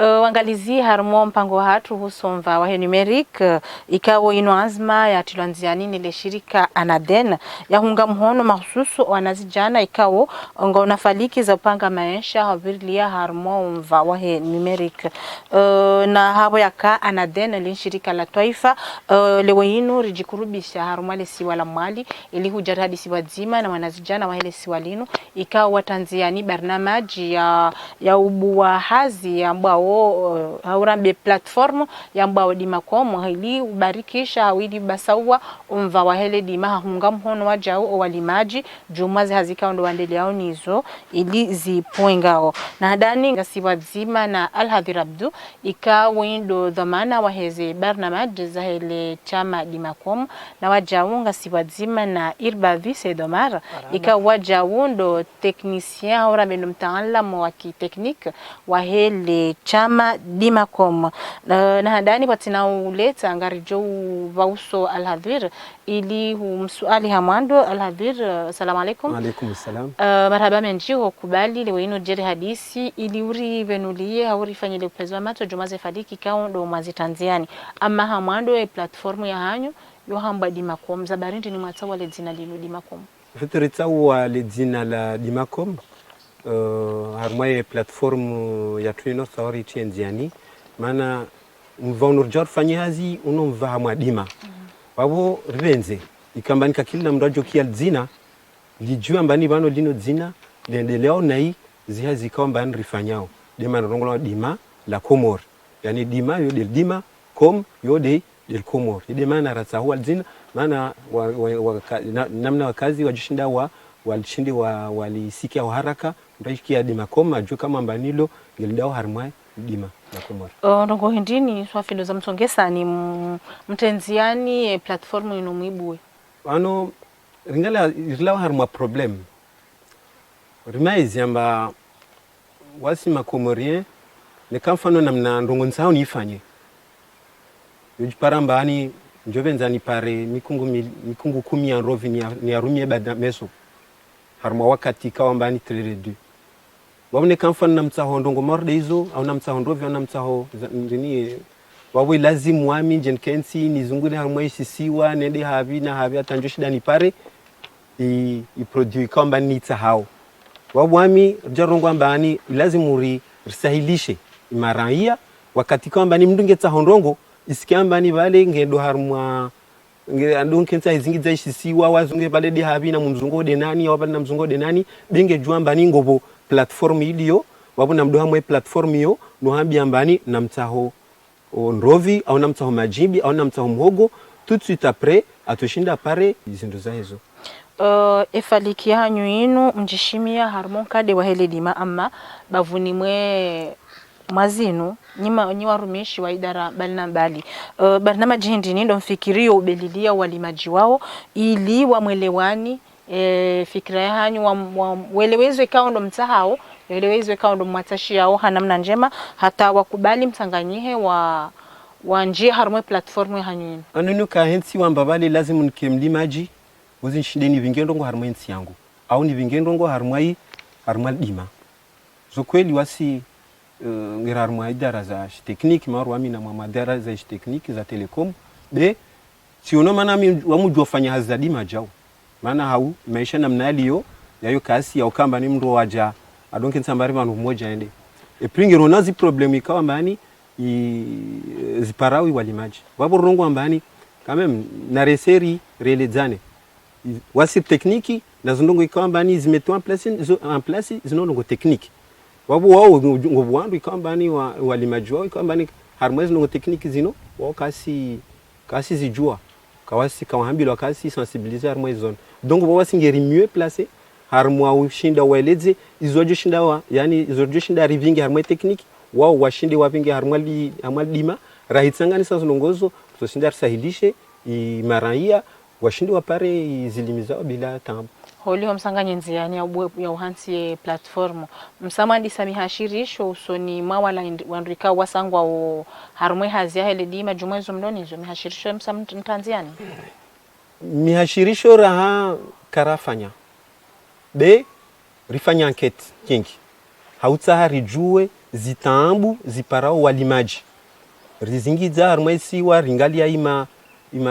Wangalizi harmo mpango hatu husomva wa numeric ikawo ino azma ya tilanziani nile shirika Anaden ya hunga mhono mahususu wanazijana ikawo ngona faliki za upanga maisha havirlia harmo mva wa numeric na habo yaka Anaden li shirika la taifa lewe inu rijikurubisha harmo le siwa la mali ili hujaradi siwa zima na wanazijana wa hele siwa linu ikawo watanziani barnamaji ya ubuwa hazi ya mbao haurambe platform ya mbao dimakomo hili ubarikisha hawili basawa umva wahele dima hunga mhono wajao o walimaji jumazi hazika ndo wandeleao nizo ili zipoengao na hadani ngasiwa zima na Al-Hadhir Abdu ikawa ndo dhamana waheze barnamaji za hele chama dimakomo na wajao ngasiwa zima na Irbavi Sedomar ikawa wajao ndo teknisyen haurambe ndo mtaalamu waki teknik wahele chama dimakom na hadani patina uleta ngarijo vauso Al-Hadhir ili humsuali hamando Al-Hadhir. Assalamu alaikum. Alaikum salam. Marhaba menjiho kubali lewe ino jeri hadisi ili uri venulie hauri fanyele upezo mato jumaze fadiki kao ndo mazi Tanziani ama hamando platformu ya hanyo yo hamba dimakom zabarindi ni matawa le dzina lilo dimakom fetretawa le dzina la dimakom harmaye platform ya tuino sauri Tanziani mana mvaunur jar fanyi hazi uno mvaha mwadima wabo rivenze ikambanika kila mrajo kia dzina lijua mbani bano lino dzina liendeleo nai zihazi ikawa mbani rifanyao dima nrongola dima la Komor yani dima yode dima kom yode del Komor dima na rasa huwa dzina maana namna wakazi wajishinda walishindi walisikia haraka mtaishikia dima kom ajue kama mbanilo gelidao harmai dima la Komor. Ndongo hindini swafilo za mtongesa ni mtenziani platformu inomwibue ano ringala irlawa harma problem rimaizi amba wasi makomorien ne kamfano namna ndongo nsao nifanye yujparamba ani njovenzani pare mikungu 10 ya rovi ni arumie bada meso harma wakati kawamba ani treredu wabune kamfano namtsaho ndongo morde hizo au namtsaho rovi au namtsaho ndini wawe lazimu wami jenkensi nizungule harma isisiwa nende havi na havi atanjoshida ni pare i produit kamba nitsa hao wabwami jarongo ambani lazimu risahilishe imarania wakati kamba ni mndunge tsa hondongo isikamba ni vale ngendo harmwa andonkensa izingiza ishisiwa wazunge vale de havi na mzungo de nani au vale na mzungo de nani benge juamba ni ngobo platform iliyo wabuna mdoha mwe platform yo no hambi ambani na mtaho nrovi au na mtaho majibi au na mtaho mhogo tout de suite après atoshinda pare izinduza hizo efaliki hanyu inu mjishimia harmon kade wa hele dima ama bavuni mwe mazinu nyiwa rumishi wa idara balina mbali barnama jihindi ndo mfikirio ubelilia walimaji wao ili wamwelewani fikira ya hanyu welewezwe kao ndo mtahao welewezwe kao ndo mwatashi yao hanamna njema hata wakubali mtanganyihe wa njia harmwe platformu ya hanyu inu anunu kahensi wambabali lazimu nikemlimaji uzi shindeni vingendongo harmwa nsi yangu au ni vingendongo harmwai harmwa dima zo kweli wasi ngira harmwa idara za tekniki maru amina mamadara za tekniki za telekom be siono maana mimi wamujua fanya haza dima jao maana hau maisha namna aliyo yayo kasi ya ukamba ni mro waja adonke nsambari manu mmoja ende epringero nazi problem ikawa mbani ziparawi walimaji wabo rongo mbani kama na reseri reledzane wasi tekniki na zindongo ikawa mbani zimeto en place zinongo tekniki wabo wao ngobu wandu ikawa mbani walimaji wao ikawa mbani harmonize ngo tekniki zino wao kasi zijua kawasi kawahambilo kasi sensibiliser harmonize zone donc wao singeri mieux placé harmwa ushinda waeleze izojo shinda wa yani izojo shinda rivingi harmwa tekniki wao washinde wavingi harmwa dima rahitsangani sasa longozo tushinda sahilishe imaraia washindi wapare zilimizao bila tambo holi ho msanganye nziani ya uhansi platform msamandi samihashirisho usoni mawala wandrika wasangwa o harmwe hazia hele dima jumwezo mdonizo mihashirisho mtanziani mihashirisho raha karafanya be rifanya enquête kingi hautsaha rijue zitambu ziparao walimaji rizingidza harumwa isiwa ringalia ima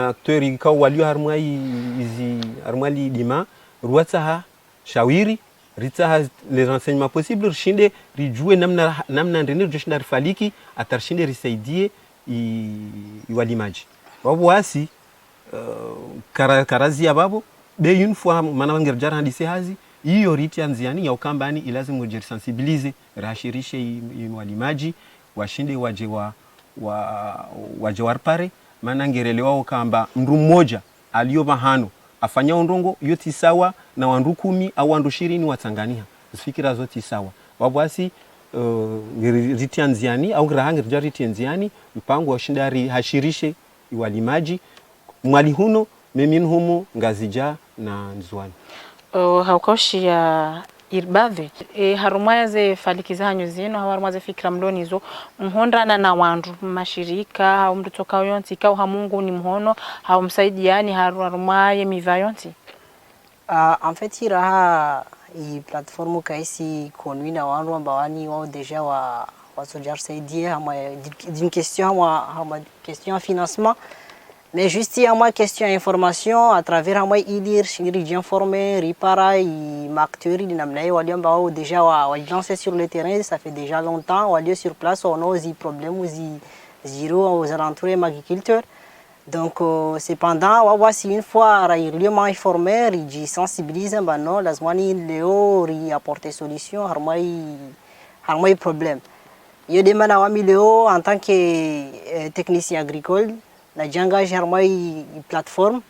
acteur ikao walio harumwa izi harumwa li dima ruatsaha shawiri ritsaha les renseignements possibles rishinde rijue namna ndeni rijoshinda rifaliki atarshinde risaidie walimaji wabo wasi karazi ya babo be une fois mana wangerjara handise hazi hiyo riti anziani ya ukambani ilazimu sensibilize rashirishe walimaji washinde waje warpare maana ngerelewa ukamba mru mmoja aliyo mahano afanya undongo yoti sawa na wandu 10 au wandu 20 watangania zifikira zote sawa wabwasi riti anziani au grahangi riti anziani mpango wa shindari hashirishe walimaji mwali huno memin humo ngazija na nzwani haukoshi ya irbadhi harumaya ze falikiza hanyu zino harumaya ze fikra mloni zo mhondana na wandu mashirika au mtu toka yonti kao hamungu ni mhono hau msaidiani harumaya mivayonti en fait iraha i platform kaisi konwi na wandu ambawani wao deja wa sojar saidie hama d'une question hama question financement. Mais juste il y a une question d'information à travers moi idir chirurgien formé ripara i macteurs di namnaye waliom bao déjà wa lancé sur le terrain ça fait déjà longtemps waliom sur place on a aussi problème aussi zéro aux alentours de l'agriculture donc cependant wa voici une fois régulièrement informé il sensibilise ben non lazmani leo ri apporter solution harmoi problème je demande à wami leo en tant que technicien agricole na janga harma i platform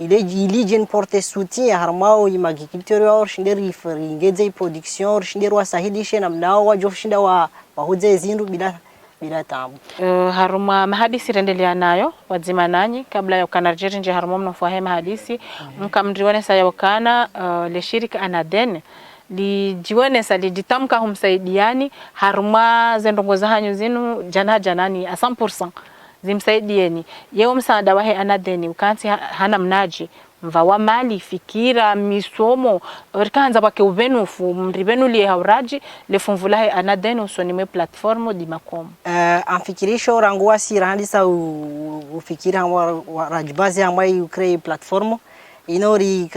il jen porte soutien harma o agriculture or shinderi ingeze production or shinderi wasahidishe namnao wajoshinda wa huze zindu bila tabu haruma mahadisi rendelea nayo wazima nanyi kabla ya kanarjeri nje haruma mnafahamu mahadisi mkamdriwane sayokana le shirika Anaden lijione salijitamka humsaidiani haruma zendongoza hanyu zinu janani a 100% zimsaidieni yeo msaada wahe Anaden ukansi hana mnaji mvawa mali fikira misomo rikanza bake uvenufu mrivenulie hauraji lefunvulahe Anaden usonime platformo di makomo amfikirisho rangua si randisa ufikira rajibazi ambaye ukrei platformo inori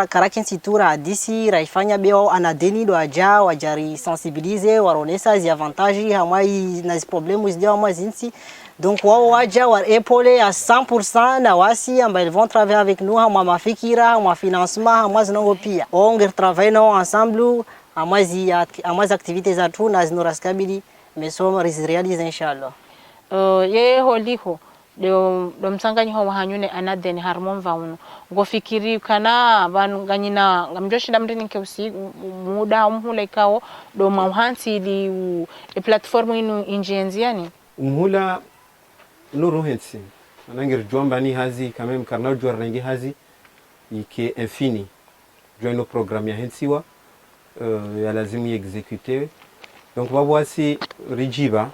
karakin situra disi raifanya beo Anaden do aja wajari sensibiliser waronesa zi avantage amai na zi problemu zi amai zinsi. Donc wao waja wa épauler à 100% na wasi ambao ils vont travailler avec nous hama mafikira hama financement hama zinongo pia onger travailler nao ensemble amazi activités za tu na zinoraskabili mesomo réaliser inchallah ye holiho do msanganyo wa hanyune Anaden harmon vauno gofikiri kana banganyina ngamjoshinda mndeni ke muda umhula ikao do mauhansi li platform inu injenziani umhula nuru hensi anangir jomba ni hazi quand même karna jor rangi hazi ike infini joino programme ya hensiwa ya lazima exécuter donc wabwasi rijiba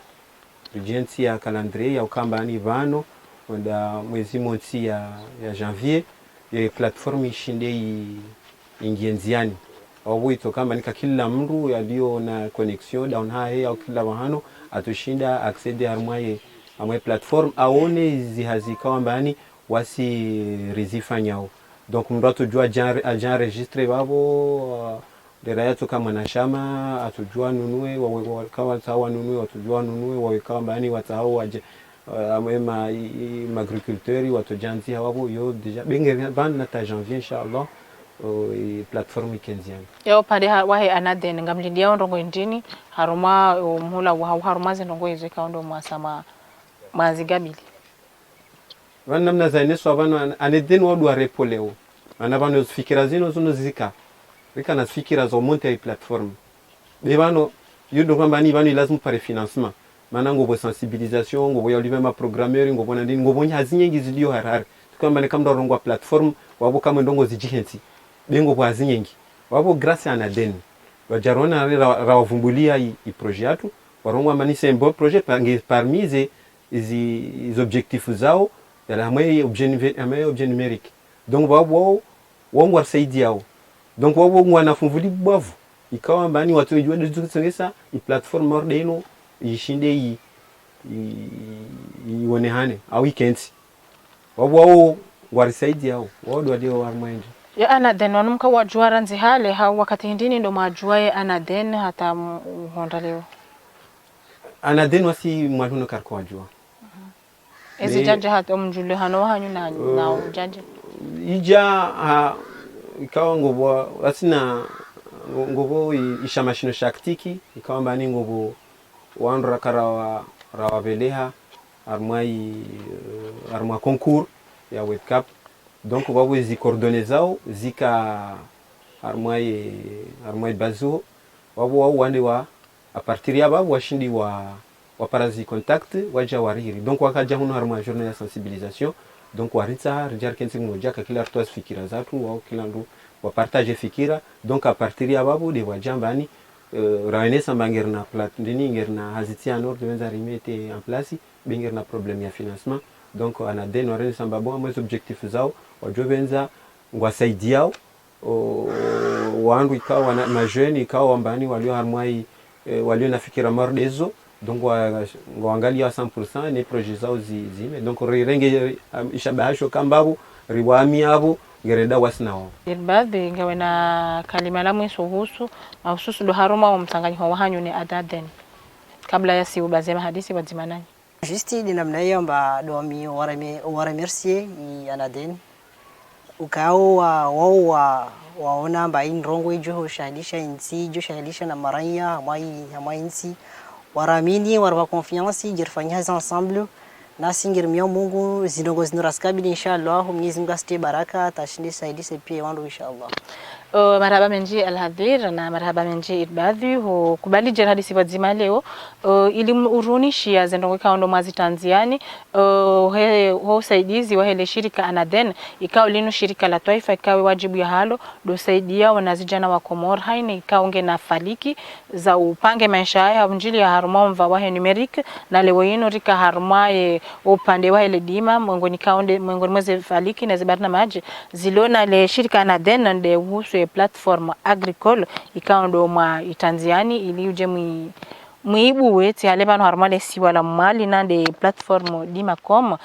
rijensi ya calendrier ya ukambani vano onda mwezi monsi ya janvier ya platform ishinde ingienziani wabu itokambani kila mru yalio na connexion down hae au kila mahano atushinda accéder harmoye amwe platform aone zihazikawa mbani wasi rizifanyao donc mndo atujua ajan registre babo deraya toka mwanashama atujua nunue wawe kawa tawa nunue atujua nunue wawe kawa mbani watao waje amwe agriculteurs watojanzi hawabo yo deja benge ban na ta janvier inshallah platform ikenziani yo pade wahe Anaden ngamlindia ndongo indini haruma mhula wa haruma zindongo izeka ndo mwasama mazigabili wana namna zaineso abano Anaden wadwa repoleo anabano fikira zino zono zika rika na fikira zo monte platform bebano yudo kwamba ni bano lazima pare financement mana ngobo sensibilisation ngobo yalibe ma programmeur ngobo na ndini ngobo nyazinyengi zidio harare tukamba ne kamdo rongwa platform wabo kama ndongo zijihensi bengo kwa zinyengi wabo grâce à Anaden wajarona rawavumbulia i projet yatu warongwa mani c'est un beau projet parmi les objectifs zao yala hamwe objet numérique donc wabo wongo saidi yao donc wabo ngwana fumvuli bwavu ikawa mbani watu wejua duzungesa i platform mordeno ishinde ionehane au weekends wao warisaidi yao wao ndio warmaende ya Anaden wanumka wajua ranzi hale hao wakati hindini ndo majuaye Anaden hata honda leo Anaden wasi mwaluno karko wajua ezi janja hata mjule hano hanyu na ujanja ija ikawa ngobo asina ngobo isha mashino shaktiki ikawa mbani ngobo wandra karawa rawabeleha armwa concours ya Web Cup donc wao zi coordonnées zao zika armwa bazo wao wande wa a partir ya babo washindi wa parazi contact waja wariri donc wakaja huno armwa journée ya sensibilisation donc waritsa rijar kensi moja kila mtu afikira zatu wao kila mtu wa partage fikira donc a partir ya babo de wajambani raenesa bangerna plat ndini ngerna hazitia nord wenza rimete en place bengerna problème ya financement donc Anaden warenesa mbabo ama objectif zao wajovenza ngwasaidiao wandu ikawa na jeune ikawa mbani walio harmai walio nafikira mordezo donc waangalia 100% ni projet zao zime donc rirenge ishabahasho kambabo riwami abo gereda wasnao irbadhi ngawe na kalima la mwiso husu mahususu do haruma wa msanganyiko wa hanyu ni Anaden kabla ya si ubazema hadisi wadzimanani Juste de namna hiyo mba domi waramercier Anaden ukao wao waona mba in rongo ijo shahidisha insi jo shahidisha na maranya hamai insi waramini warwa confiance jirfanya ensemble na singir mio Mungu zinongo zinuraskabili inshallah Mwenyezi Mungu asite baraka tashinde saidise pia wandu inshallah. Marhaba menji Alhadhir na marhaba menji Irbadhi ho kubali jera hadisi wadzima leo ili urunishia zendongo ikaondo mwazi Tanziani ho usaidizi wa hele shirika Anaden ikao linu shirika la taifa ikawe wajibu ya halo do saidia wanazijana wa Komor haine ikaonge na faliki za upange maisha haya unjili ya harumomva wahe numeric na lewo ino rika harumaye upande wa hele dima mwengoni kaonde mwengoni mweze faliki na zibarna maji zilona le shirika Anaden na nde uhusu platform agricole ikaondo mwa Tanziani ili uje mwibu weti alebano harmale si wala mali nande platform Dimacom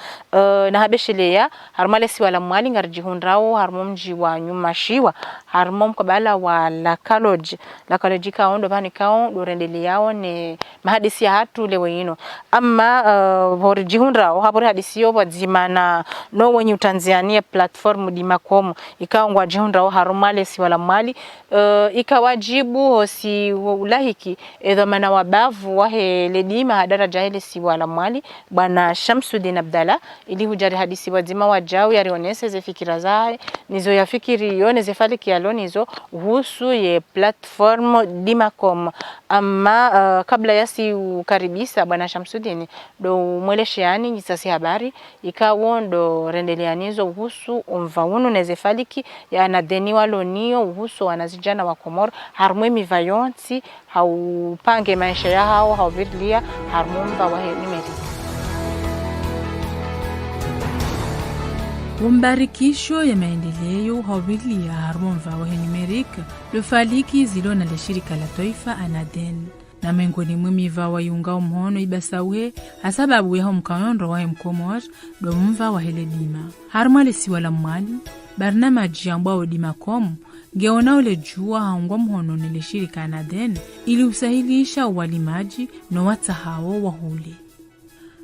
na habeshelea harmale si wala mali ngarjihundrao harmomji wa nyumashiwa harmom kabala wa la college kaondo bani kaondo rendele yao ne mahadisi ya hatu lewe ino ama horjihundrao habore hadisi yo wadzimana no wenye Tanzania platform Dimacom ikaongwa jihundrao harmale si wala mali ikawajibu hosi ulahiki edhamana wa wahe ledima hadara jahili si wala mwali bwana Shamsuddin Abdalla ili hujari hadisi wadzima wajao yarionese ze fikira zae nizo ya fikiri yone ze faliki yalonizo husu ye platform Dimacom ama kabla yasi ukaribisa bwana Shamsuddin do mwelesheani nisasi habari ikawo ndo rendeleanizo husu umvaunu neze faliki ya Anadeni walonio husu wanazijana wa Komoro harmwe mivayonti haupange maisha ya hao hauvidia harmumba wa numeric. Umbarikisho ya maendeleo hauvidia harmumba wa numeric lufaliki zilona le shirika la taifa Anaden na miongoni mwimiva wa yungao mhono ibasauhe hasababu ya mkaondo wa Komor do mva wa hele dima harmale si wala mwali barnamaji ambao Dimacom geona ule jua haungwa mhono nile shirika Anaden ili usahilisha walimaji no wata hao wahule.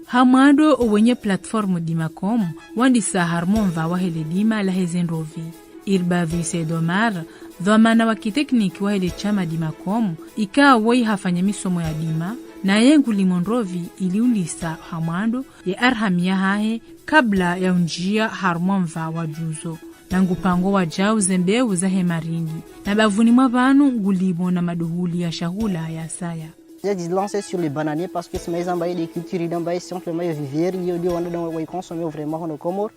Hamado wenye platform Dimacom wandisa harmonva wa hele dima la hezenrovi. Irbadhi Sedomar, dhamana wa kitekniki wa hele chama Dimacom, ika wai hafanya misomo ya dima na yengu limonrovi ili ulisa hamado ya arhamia hae kabla ya unjia harmonva wa juzo. Nangu pango wa jao zembeu za hemarini na bavuni mwa banu ngulibo na maduhuli ya shahula ya saya. J'ai lancé sur les bananiers parce que c'est mes ambaye des cultures d'ambaye simplement vivier il y a dans ouais consommer vraiment au Comore.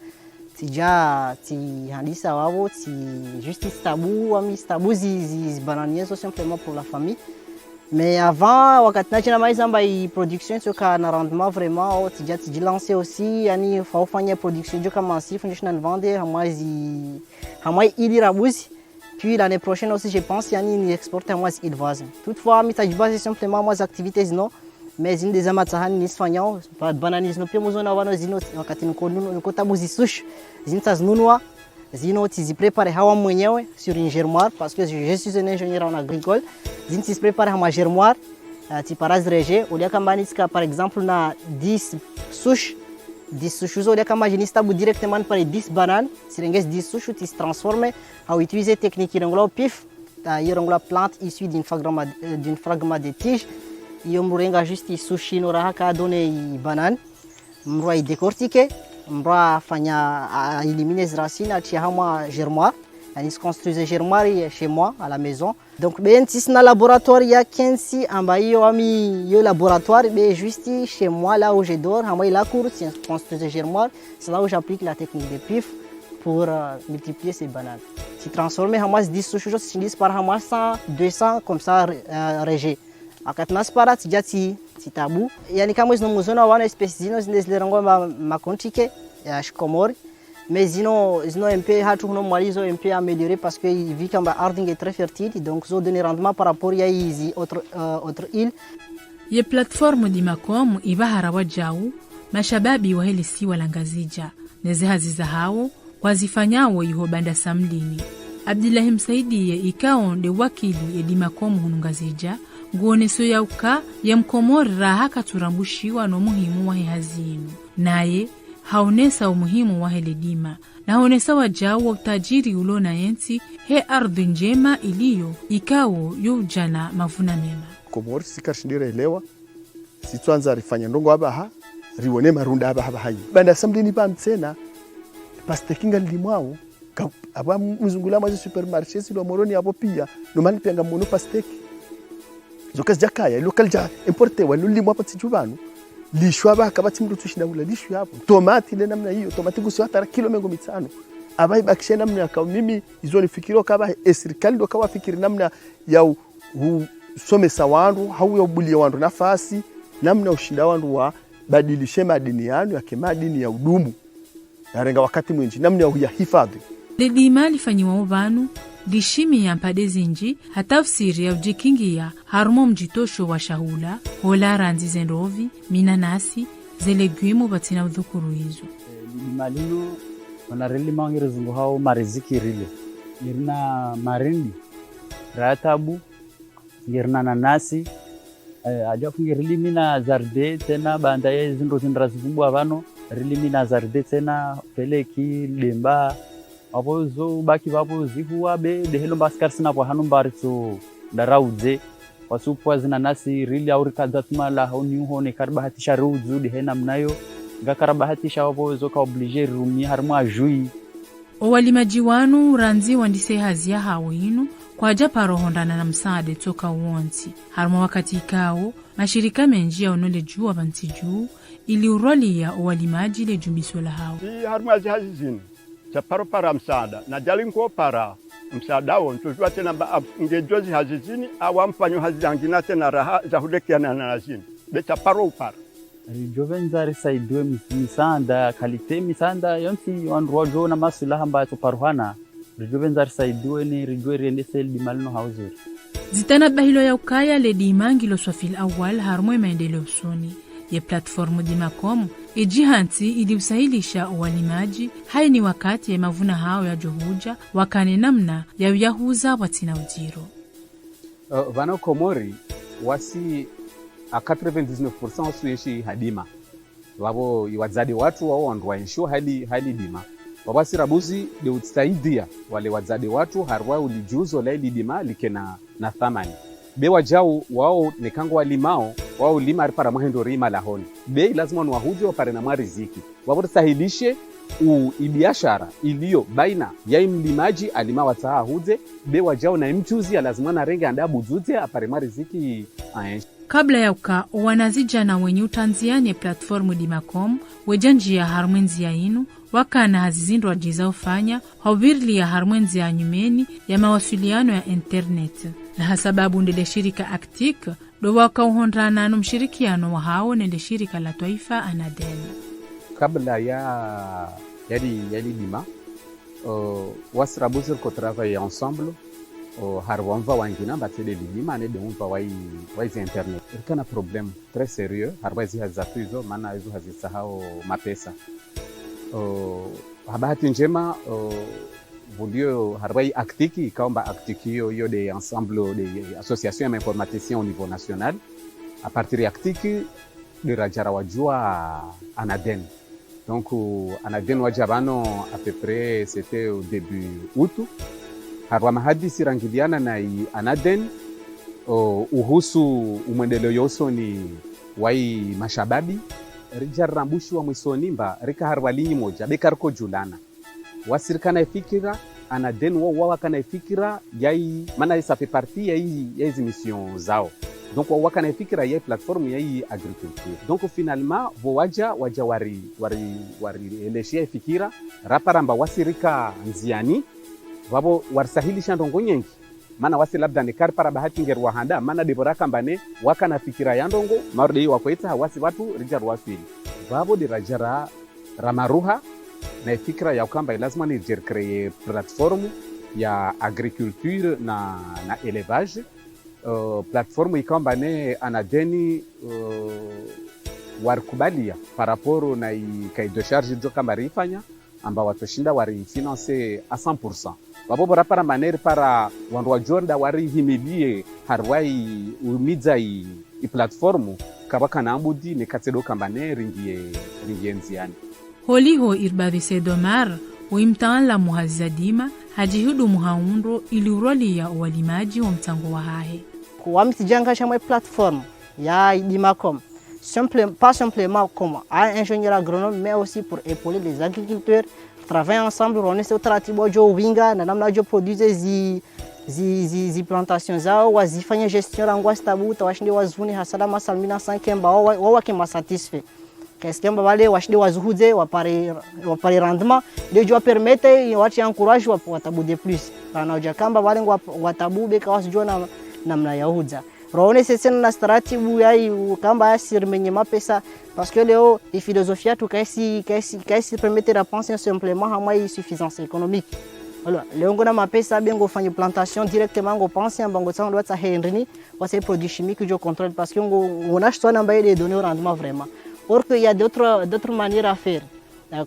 Si ja ti handisa wao ti justice tabu ami tabu zi bananiers so simplement pour la famille. Mais avant wakati na mais ambaye production so ka na rendement vraiment ti ja ti lancé aussi yani faut faire production jo commencer finish na vendre hamai ili rabuzi puis l'année prochaine aussi, je pense, il y a une exporte à moi il voisin. Toutefois, mais ça base simplement moi activités non, mais une des amateurs ni soignants, pas de bananes non plus moi on a vano zino wakati nkota muzisush, zintas nunwa, zino tizi prepare hawa mwenyewe sur une germoire parce que je suis un ingénieur en agricole, zintis prepare ma germoire, ti paras rege, au lieu kambaniska par exemple na 10 souches 10 souches, au lieu kambaniska directement par 10 bananes, si renges 10 souches tu se transforme à utiliser technique ironglo pif, ironglo plante issue d'une fragment de tige. Iyo mruenga juste sushi no raha ka donne banane mroi décortiquer mroi fanya éliminer les racines atia hama germoire yani se construire germoire chez moi à la maison donc ben si na laboratoire ya kensi ambayo yo ami yo laboratoire ben juste chez moi là où je dors hama la cour si construire germoire c'est là où j'applique la technique de pif pour multiplier ces bananes si transformer hama 10 sushi si 10 par hama 100 200 comme ça régé akatnas para tijati titabu yani kama zino muzona wana espèces zino zindezlerango makontike ya shikomori mais zino MP hatu no mwalizo MP améliorer parce que vu que Harding est très fertile donc zo donner rendement par rapport ya hizi autre île ye platform di makomu ibahara wajau mashababi wa heli si walangazija nezehazi za hao wazifanyawo iho banda samlini Abdullahi Msaidiye ikao de wakili edi makomu hunungazija guoneso yauka ya mkomori raha katurambushiwa no muhimu wa hazinu naye haonesa umuhimu wa heledima na haonesa wajau wa utajiri ulo na yensi he ardhi njema iliyo ikao yujana mavuna mema Komori sikarshindira elewa situanza rifanya ndongo abaha riwone marunda abaha hayi banda samdini ba mtsena pastekinga limwao aba mzungula mwa supermarché silo moroni hapo pia no mali penga mono pasteki zokazi jakaya local ja importe waluli mwa patijubanu lishwa baka batimru tushina ula lishwa hapo tomati le namna hiyo tomati gusi hata kilo 500 abai bakisha namna ya mimi izo nifikiro kaba serikali ndo kawa fikiri namna ya somesa wandu hau ya ubulia wandu nafasi namna ushinda wandu wa badilishe madini yanu yake madini ya udumu yarenga wakati mwingi namna ya hifadhi Lidima lifanyiwa ubanu lishimi ya mpadezi nji hatafsiri ya ujikingia harumo mjitosho wa shahula hola ranzi zendovi minanasi zeleguimu batina udhukuru hizo malinu wanarili maungiri zungu hao mariziki rile irina marindi ratabu irina nanasi ajafu ngirili mina zarde tena banda ya zindo zindrazivumbwa vano rili mina zarde tena peleki lemba apo zo baki bapo zihuwa be dehelo baskar sina po hanumbari so darauze wasupwa zina nasi rili aurika datuma la honi hone karbahatisha ruzu dehena mnayo ngakarabahatisha apo zo ka obliger rumi harma jui owalimaji wanu ranzi wandise hazia hawo inu kwa japaro hondana na msaade toka uonsi harma wakati ikao mashirika menji ya onole juu abanti juu ili uroli ya owalimaji le jumbisola hao harma hazizini chaparo para msaada na jalinko para msaada won tujua tena ngejozi hazizini au mfanyo hazangina tena raha za hudekiana na lazini be chaparo para jovenzari saidwe misanda kalite misanda yonsi wanrojo na masula hamba to paruhana jovenzari saidwe ni rijwe rende sel di malno hauser zitana bahilo ya ukaya le dimangi lo swafil awal harmo maendeleo soni ya platformu di makomu ijihanti ili usahilisha uwalimaji hai ni wakati ya mavuna hao ya johuja wakane namna ya uyahuza watina ujiro vana Komori wasi a 99% suyeshi hadima wabo iwadzade watu wao wandu waensho hali dima wabasi rabuzi de utsaidia wale wadzade watu harwa ulijuzo la dima likena na thamani be wajao wao nekango walimao wao lima aripara mahendo rima lahoni be lazima nuwahujo pare na mariziki wabo sahilishe ibiashara iliyo baina ya mlimaji alima wataha huze be wajao na mchuzi lazima na renga adabu zuze apare mariziki kabla ya uka wanazija na wenye utanziani platformu di makom wejanji ya harmwenzi ya inu wakana hazizindu wajiza ufanya hawirli ya harmwenzi ya nyumeni ya mawasiliano ya internet na hasababu ndele shirika Actic do waka uhondrana no mshirikiano wa hao nende shirika la taifa Anaden kabla ya dima wasrabuzir ko travailler ensemble harwamva wangina mbatede lilima ne de umva waizi internet irikana problem très sérieux harwaizi hazatu hizo maana hizo hazisahau mapesa. Habahati njema vulio harwai aktiki ikaomba aktiki hiyo de ensemble de association ya informaticiens au niveau national à partir ya aktiki de rajara wajua Anaden. Donc Anaden wajabano à peu près c'était au début août harwa mahadisi rangiliana na Anaden uhusu umwendeleo yoso ni wai mashababi rijarambushi wa mwisonimba rika harwa linyi moja bekarko julana wasirikana ifikira Anaden wao kana ifikira yai maana ça fait partie ya hizi mission zao. Donc wakana ifikira yai plateforme yai agriculture. Donc finalement waja wari eleshia ifikira raparamba wasirika nziani wabo warsahilisha ndongo nyengi maana wasi labda ni kar para bahati ngerwa handa maana deboraka mbane wakana fikira ya ndongo marudi wakoita wasi watu rijarwa fili wabo dirajara ramaruha na fikra ya kwamba lazima ni créer plateforme ya agriculture na élevage. Plateforme ikamba ne Anadeni warikubalia par rapport na cahier de charge jo kama rifanya amba watoshinda wari financer à 100%. Babo barapara manere para wandu wa Jordan wari himilie harwai umidza i platformu kabaka na ambudi ne katsedo kamba ne ringie nziani. Holiho irbavise domar uimtaanla muhazadima hajihudu muhaundro ili uroli ya walimaji wa mtango wa hahe. Kuwamitijanga shamwe platform ya Dimacom, pas simplement comme un ingénieur agronome, mais aussi pour épauler les agriculteurs, travailler ensemble, on est au tratibo jo winga, na namna jo produire zi plantations zao, wazifanya gestion rangwa stabu, tawashinde wazuni hasada masalmina 5 mba wake satisfait. Qu'est-ce que wale washinde wazuhuze wapare rendement de jo permettre watu encourage watabude plus kana ujakamba wale watabube kwa wasijona namna ya huza roone sasa na staratibu yai kamba asir menye mapesa parce que leo et philosophie tu kaisi permettre la penser simplement hamai suffisance économique. Alors leo ngona mapesa bengo fanya plantation directement ngo penser mbango tsanga watsa henrini wasa produits chimiques jo contrôle parce que ngona shto na mbaye les donner au rendement vraiment. Or qu'il y a d'autres manières à faire.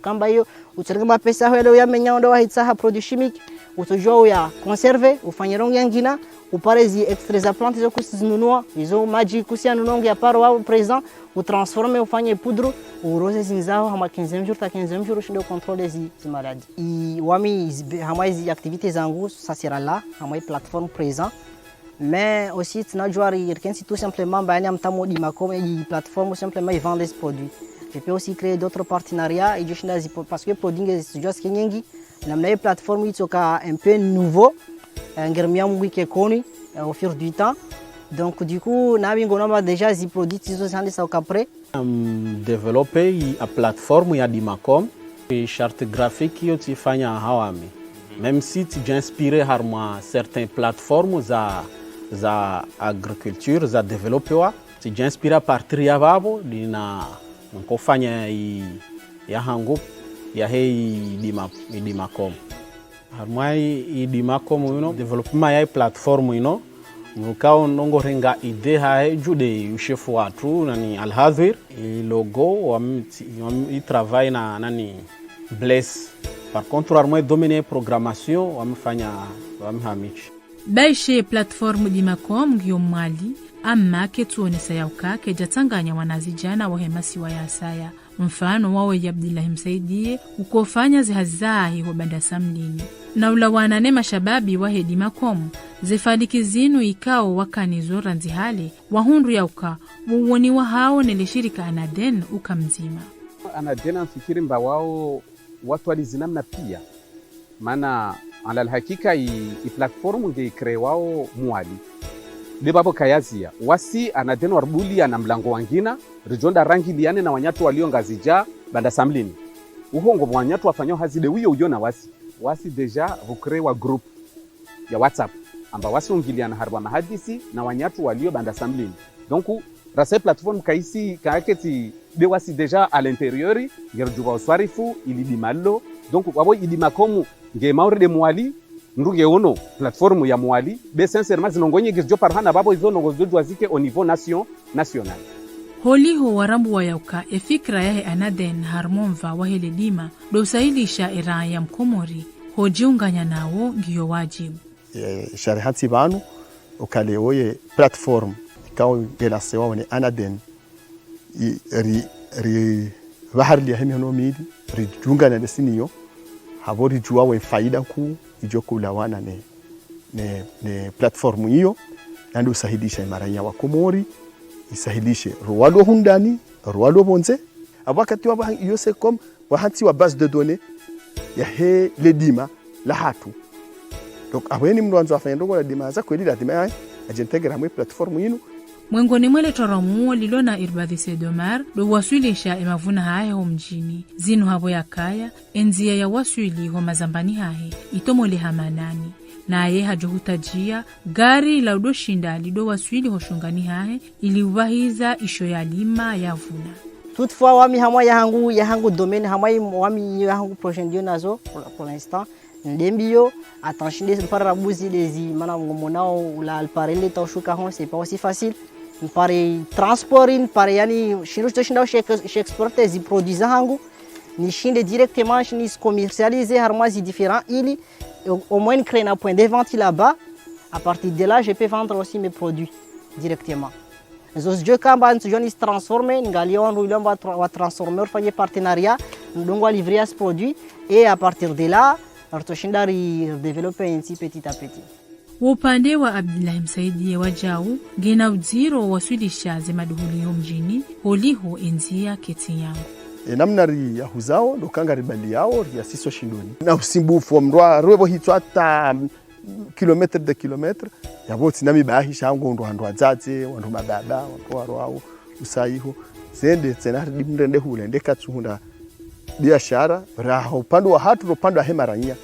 Kamba hiyo utsanga mapesa leo yamenya ndo wahitsa produits chimiques utojua ya conserver ufanye rongo yangina uparezi extrait za plante zo kusinunua hizo maji kusianunua ya paro wao présent ou transformer ufanye poudre urose zinzao hama 15 jours ta 15 jours shindo contrôler zi maladie i wami hama hizi activités zangu ça sera là hama plateforme présent mais aussi tunajua irkensi tout simplement bani amtamo Dimacom et plateforme simplement ils vendent des produits. Je peux aussi créer d'autres partenariats et parce que produits just kenyengi namna plateforme itoka un peu nouveau ngermia mungu kekoni au fur du temps. Donc du coup nabi ngona déjà zi produits izo sande sa après développer a plateforme ya Dimacom et charte graphique yo tifanya hawami même si tu inspiré harma certaines plateformes za agriculture za developer tu inspiré à partir ya babo dina nkofanya ya hangu ya hei Dimacom harmai Dimacom you development ya platform you mukao ndongo renga ide hae jude ushefu watu nani Alhazir logo wa travail na nani Bless. Par contre harmai domaine programmation wamfanya wamhamishi baishe platform Dimacom ngio mali amma ketuonesa yauka kejatanganya wanazijana wa hemasi wa yasaya mfano wawe Abdullah Msaidie ukofanya zihazahi wa banda samlini na ulawanane mashababi wa Dimacom zefadiki zinu ikao wakanizo ranzihale wahundu yauka wuwoni wa hao nilishirika Anaden ukamzima. Anaden amfikiri mba wao watu walizinamna pia maana ala hakika i platform nge kre wao mwali Debapo kayazia wasi Anaden warbuli ana mlango wangina rijonda rangi liane na wanyatu walio ngazija banda samlini uhongo wanyatu wafanyo hazide wiyo uyona wasi deja vukre wa group ya WhatsApp amba wasi ungiliana harwa mahadisi na wanyatu walio banda samlini. Donc rase plateforme kaisi kaaketi de wasi deja à l'intérieur ngerjuba uswarifu ili dimalo donc wabo Dimacom nge maure de mwali ndunge uno platform ya mwali be sincèrement zinongonye gizjo parhana babo izo nongo zojwa zike au niveau national holiho warambu wa yauka efikra yahe anaden harmonva wahele dima dosahilisha era ya mkomori hojiunganya nawo ngiyo wajibu sharihatsi banu ukale oye platform ikaw gelasewa wone anaden ri bahar li hemi no midi ri jungana desiniyo habori juwa we faida ku ijokula wana ne platform hiyo ndio usahidisha maraya wa Komori isahidishe ruwalo hundani ruwalo bonze abakati wa yose kom wahanti wa base de données ya he ledima la hatu donc abweni mndo anzo afanya ndongo la dima za kweli la dima ajentegra mwe platform yinu mwengoni mwele toromuo lilona irbadhise domar do wasuilisha emavuna hahe ho mjini zinu habo ya kaya enzia ya wasuili ho mazambani hahe itomole hamanani naye hajohutajia gari la udoshinda lido wasuili ho shungani hahe ili uvahiza isho ya lima ya vuna. Toutefois wami hamwa ya hangu domaine hamwa wami ya hangu prochain dio nazo pour l'instant ndembio attention des parabuzi dezi mana ngomonao la alparele taushuka hon c'est pas aussi facile pare transport pare yani shinu toshinda chez exporter zi produits hangu ni shinde directement ni commercialiser harmoisi différent ili au moins créer un point de vente là-bas. À partir de là, je peux vendre aussi mes produits directement. Zos je kamba ntsujoni transformer ngalion ruilon va transformer faire partenariat donc va livrer ce produit et à partir de là artoshinda développer ainsi petit à petit. Upande wa Abdullahi Msaidi wajau gena uziro waswilisha zemaduhulio mjini holiho enzia keti yangu namna ri ya huzao dokanga ribali yao ya siso shindoni na usimbufu wa mrwa rwebo hitwa hata kilometre de kilometre ya boti nami bahi shango ndo handwa zaze wandu mababa wandu wao usaiho zende tsena dimrende hule ndeka tsuhunda biashara raha upande wa hatu upande wa hemaranya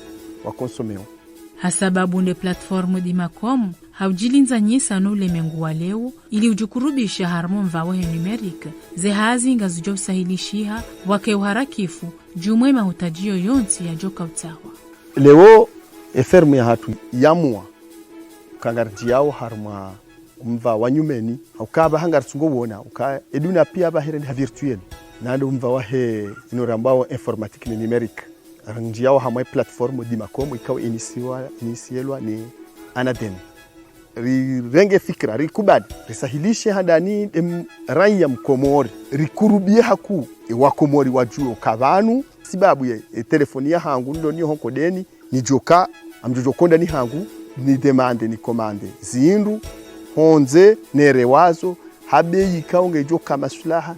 wa konsomeo hasababu nde platformu Dimacom haujilinza nyisa nule mengu wa leo ili ujukurubisha harmonva wahe numeric zehazi ngazujo usahilishiha wake uharakifu jumwe mahutajio yonsi ya joka utawa. Leo efermu ya hatu yamua kangarji yao harma mva wanyumeni ukaba hangar tsungo wona uka eduna pia bahirende virtuel nando mva wahe inorambao informatique ni numeric rangi yao hamwe platform Dimacom ikawa inisielwa ni anaden renge fikra rikubadi risahilishe handani raya mkomori rikurubie haku wa Komori wajuo kabanu sibabu ye telefoni ya hangu ndo niyo honko deni ni joka amjojokonda ni hangu ni demande ni komande zindu honze nerewazo habe yikaunge joka masulaha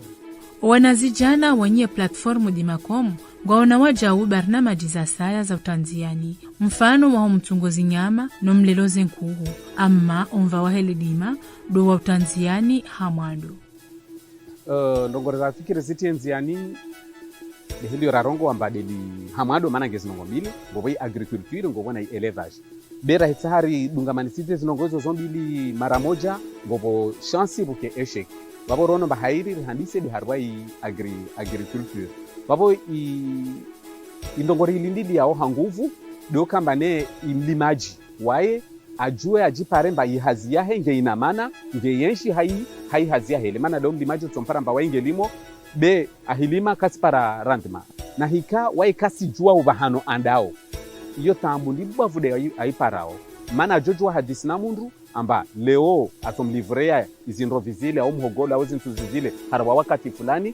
wanazijana wanye platformu Dimacom gwaona wajau barnamaji za saya za utanziani mfano wa mtungozi nyama no mleloze nkuhu amma onva wahele dima do wa utanziani hamwando ndongore za fikire ziti enziani de hilio rarongo wambadeli hamwando mana ngezi nongo mbili ngobo agriculture ngobo na élevage bera hitsahari dungamani site zinongozo zombili mara moja ngobo chance buke eshek babo rono bahairi handise de harwai agriculture babo indongori ilindidi yao hanguvu do kambane imlimaji wae ajue ajiparemba ihazi yahe nge inamana nge yenshi hai hazi yahe le mana do mlimaji tsompara mba wae ngelimo be ahilima kaspara randma na hika wae kasi jua ubahano andao iyo tambu ndibavude aiparao mana jojua hadisi na mundu amba leo atomlivrea izindro vizile au mhogolo au zintu zizile harwa wakati fulani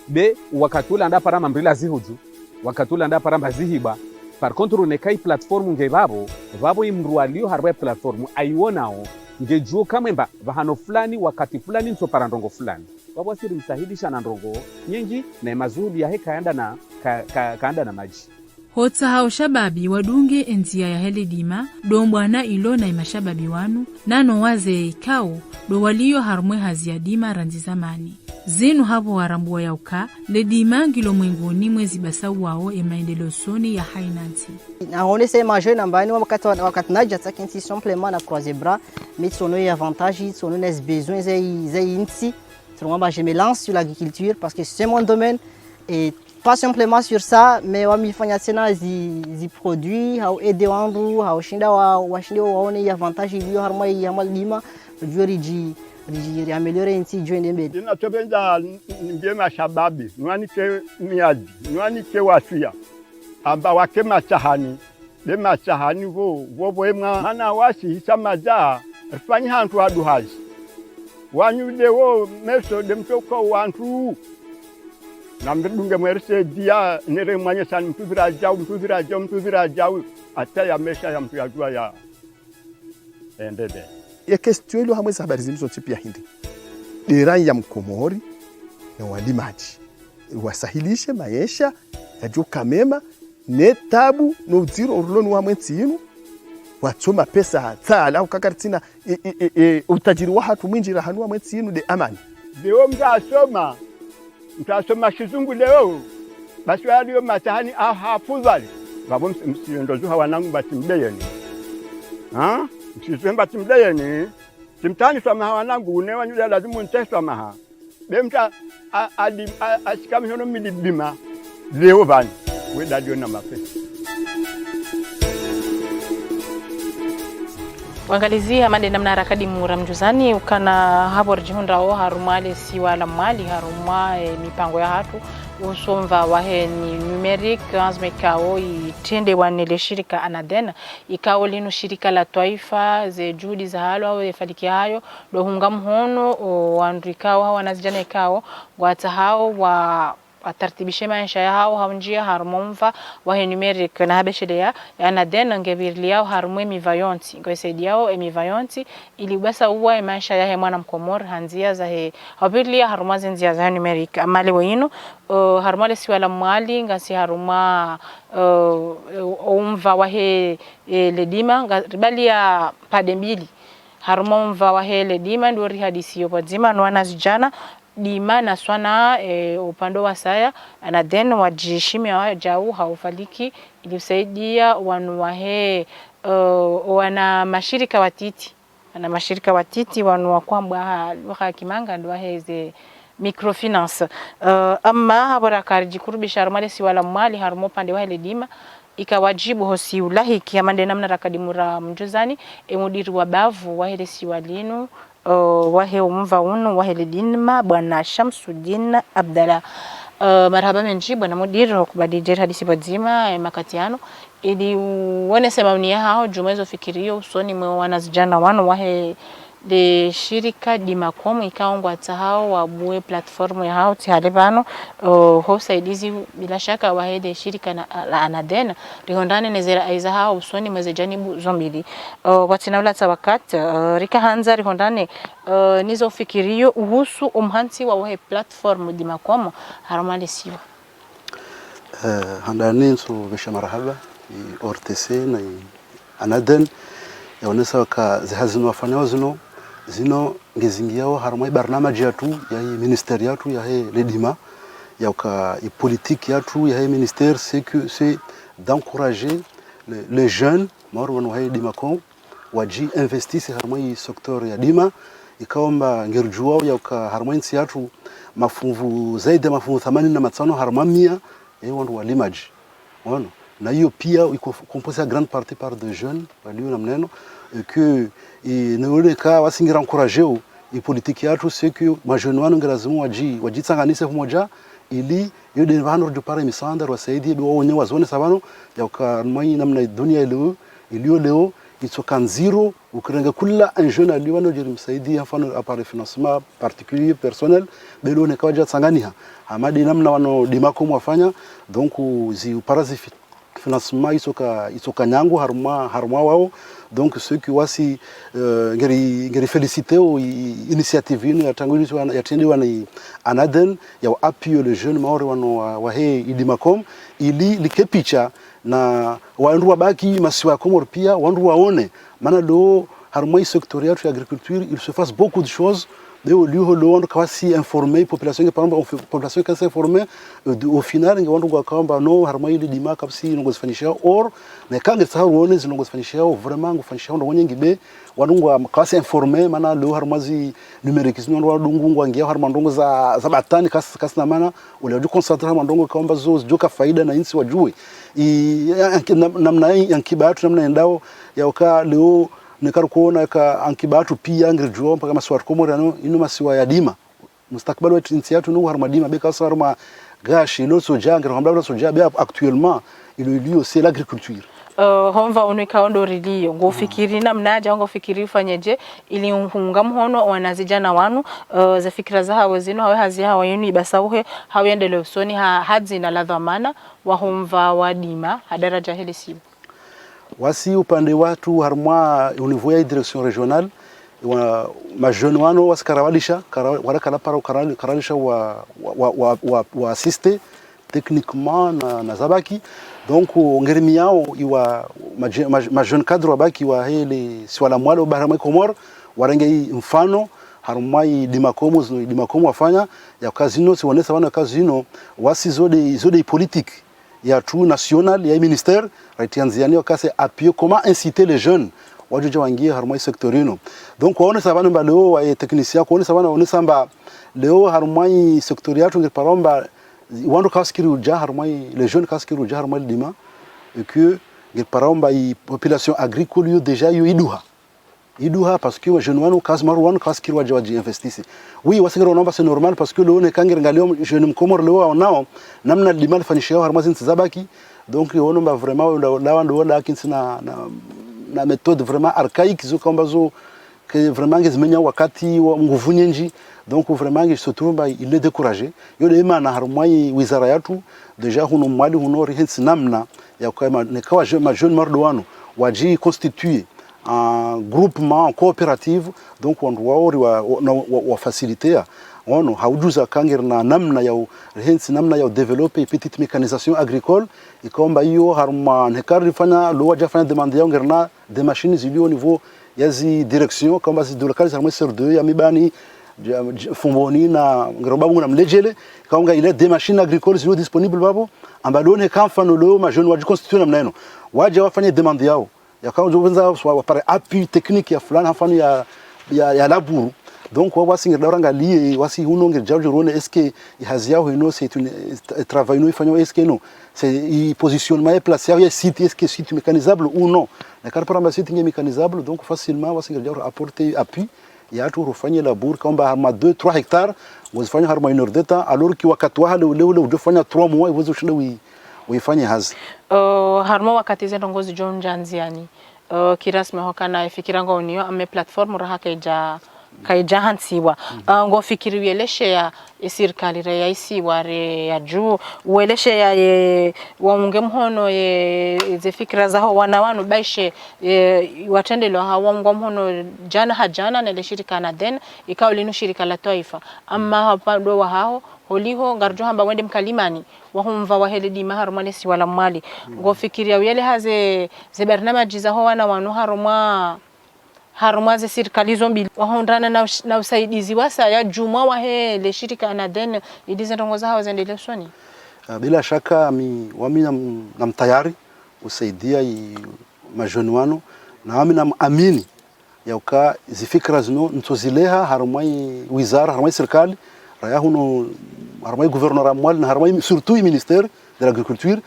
be wakatula anda parama mbrila zihuju wakatula anda parama zihiba par contre nekai platform nge babo imrualio harwa platform aionao nge juo kamemba bahano fulani wakati fulani nso parandongo fulani babo asiri msahidisha na ndongo nyingi na mazuli ya heka kaanda na maji hotsa hao shababi wadunge enzia ya hele dima do mbwana ilo na imashababi wanu nano waze ikao do walio harmwe hazia dima ranzi zamani zenu hapo warambuwa ya uka le dima ngilo mwengoni mwezi basa wao emaendelo soni ya hainanti naone se majeur nambani wakati naja takinti simplement na croiser bras mais sono y avantage sono nes besoins zai inti je me lance sur l'agriculture parce que c'est mon domaine et pas simplement sur ça, mais wamifanya tena zi produits au aider wandu au shinda washinde waone avantage iliyo harma ya malima juu riameliore nchi joende mbele. Ninatobenza ngema shababi nwanike miadi nwanike wafia amba wake machahani be machahani vo emwa mana wasi hisamaza rifanya hantu aduhazi wanyude wo meso demtoko wantu namdunge mwerse dia nere mwanye san mtuvira jau ata ya mesha ya mtu yajua ya endede ya question ile hamwe habari zilizo tipia hindi dirai ya Mkomori na walimaji wasahilishe maisha yajuka mema ne tabu no zero uruloni wa mwentinu watuma pesa hatala ukakartina utajiri wa hatu mwinjira hanua mwentinu de amani leo mtasoma kizungu leo basi walio matahani hafudhali babo msiondozo wanangu batimbeyeni msizemba timdeyeni timtani soma wanangu unewa nyuda lazima nteswa maha bemta asikamhono milibima leo bani weda dio na mapesa wangalizia mande namna harakadi muramjuzani ukana habo rjihundao harumale siwa la mali haruma mipango ya hatu usomva waheni numeric azmekao itende wanele shirika Anaden ikao lino shirika la taifa ze juhudi za halo au efadiki hayo dohunga mhono wandrikao hawa nazijana ikao wata hao wa atartibishe maisha yao haunjia harumomva wahe numeric na habeshelea Anaden ngevirliao harumwe mivayonti ngwesaidiao emivayonti ili basa uwa maisha yahe mwana Mkomori hanzia za he habirlia harumazi nzia za numeric amale wino harumale siwala mwali ngasi haruma umva wahe ledima ribalia pade mbili haruma umva wahe ledima ndori hadisi yopo dzima nwana zijana dima na swana upando wa saya Anaden wajishimi wa jau haufaliki ilisaidia wanu wahe wana mashirika watiti ana mashirika watiti wanu wakwamba lugha kimanga ndo waheze microfinance amma habara karji kurubisha harumale siwala mali harumo pande wa ledima ikawajibu hosi ulahi kiamande namna rakadimura mjuzani emudiri wa bavu wa hele siwalinu wahe umva unu wahe ledinma bwana Shamsuddin Abdalla marhaba menji bwana mudiri kubadijera hadisi badzima makatiano ili uone semamni hao jumezo fikirio usoni mwa wanazijana wano wahe de shirika Dimacom ikaongwa hao wabue platform ya hao tihalebano ho saidizi bila shaka wahede shirika la Anaden rihondane nezera aiza hao usoni mweze janibu zombili watinawla tawakat rika hanza rihondane nizo fikirio uhusu umhansi wa wahe platform Dimacom haramale siwa handani so besha marhaba ORTC na Anaden yaonesa ka zihazino wafanyao zino ngezingiao harumai barnamaji yatu ya hii ministeri yatu ya hii ledima ya ka politique yatu ya hii ministère c'est d'encourager les jeunes marwan wa hii Dimacom waji investisse harumai secteur ya dima ikaomba ngerjuao ya ka harumai yatu mafunvu zaidi ya mafunvu 85 harumamia ya wandu walimaji wana na hiyo pia iko composé à grande partie par des jeunes walio na mneno que ne ka wasingira encourager i politique yatu c'est que majeune wanu ngelazimu wajitsanganise pamoja ili yode vano do para misanda wasaidie do wonye wazone sabano ya ka mai namna dunia leo itsoka nziro ukirenga kula un jeune aliwano jeri msaidia mfano apare financement particulier personnel belo ne kawaja tsanganiha amadi namna wano Dimacom wafanya donc zi parazi financement isoka nyangu haruma wao donc ceux qui wasi ngeri féliciter au initiative ino yatendiwa na Anaden ya appuyer les jeunes maori wano wa he Dimacom ili likepicha na wandu wabaki masiwa Komoro pia wandu waone maana do harumai secteur ya agriculture il se fasse beaucoup de choses leo leo kwa si informer population par exemple population qui s'informer au final ngi wandu kwamba no harma ile dima kapsi ngozifanyisha or na kange saharuone zinongozifanyisha vraiment ngofanyisha ndo nyengi be wandu kwa si informer mana leo harmazi numerique zino wadungu ngwangia harma ndongo za batani kasi na mana ule concentrer mandongo kwamba zo joka faida na insi wajue namna yankibatu namna endao yauka leo nikaru kuona ka ankibatu pia ngirjuo mpaka maswat komorano ino masiwa ya dima mustakbal wa insi yatu no harma dima be kasar ma gashi lo soja ngir hamla soja be actuellement il est lié aussi l'agriculture. Homva unika ondo rilio ngofikiri namna aja ngofikiri ufanyeje ili unga mhono wanazijana wanu za fikira za hawe zino hawe hazi hawa yenu ibasauhe hawe endele usoni hadzi na la dhamana wa homva wadima hadaraja hili sibu wasi upande watu harma au niveau ya direction régionale ma jeune wano wasikarawalisha warakala para karalisha wa assister techniquement na zabaki donc ngerimi yao iwa ma jeune cadre wabaki wa hele swala mwalo barama komor warange mfano harumai dimakomo wafanya ya kazino siwonesa wana kazino wasi zode politique ya tout national ya ministère retianziani wakase appui comment inciter les jeunes wajuja wangie harumai sectorino donc waone sabana mba leo wa technicien kuone sabana waone samba leo harumai sectori yatu ngirparomba wandu kaskiri uja harumai les jeunes kaskiri uja harumai dima et que ngirparomba i population agricole yo déjà yo iduha parce que jeune wanu kasmaru wanu kaskiri waji investisse oui wasikiro nomba c'est normal parce que leo ne kangir ngalio jeune mkomor leo nao namna dima fanishia harumai zinzabaki donc onomba vraiment la kinsina na méthode vraiment archaïque zo kambazo que vraiment ngezimenya wakati wa nguvu nyingi donc vraiment ngisotuma il est découragé yo de mana harumai wizara yatu deja huno mwali huno rihensi namna ya kwa nikawa jeune mardouano waji constituer un groupement en coopérative donc wandu waori wa faciliter ono haujuza kangir na namna ya rihensi namna ya développer petite mécanisation agricole ikomba hiyo haruma nekari fanya lo waja fanya demande ya ngerna des machines zilio au niveau yazi direction kama zi locales haruma sur 2 ya mibani fumboni na ngerobabu na mlejele kaunga ile des machines agricoles zilio disponible babo ambadone kamfano lo ma jeune waji constituer namna eno waje wafanye demande yao yakaanza wapare appui technique ya fulani hafano ya laburu donc wasi ngiranga lié wasi huno ngirjajo rone est-ce que hazi yao ino c'est une travail no ifanyo est-ce que non c'est i positionnement est placé ya site est-ce que site mécanisable ou non na karpara site mécanisable donc facilement wasi ngirjajo apporter appui ya tu rufanye labur kamba harma 2-3 hectares wazifanya harma 1 heure de temps alors que wakati wa ule ujofanya 3 mois iwezo shinda uifanye hazi harma wakati zendo ngozi John Janziani kirasmi hokana ifikira ngoniyo ame platform raha kaija hansiwa ngo fikiri weleshe ya serikali ya isiwa re ya juu weleshe ya waunge mhono ze fikira zaho wanawanu baishe watendelo hawa ngo mhono jana na ile shirika Anaden ikawa linu shirika la taifa amma hapa do wa hao holiho ngarjo hamba wende mkalimani wahumva waheledi maharumane si wala mali ngo fikiri wele haze ze barnamaji zaho wana wanu haruma ze serikali zombi wahondana na usaidizi wasa ya juma wa hele shirika Anaden idize ndongoza hawa zendele soni bila shaka wami na mtayari usaidia majoni wano na wami na amini ya uka zifikra zino ntozileha harumai wizara harumai serikali raya huno harumai gouverneur amwal na harumai surtout ministère de l'agriculture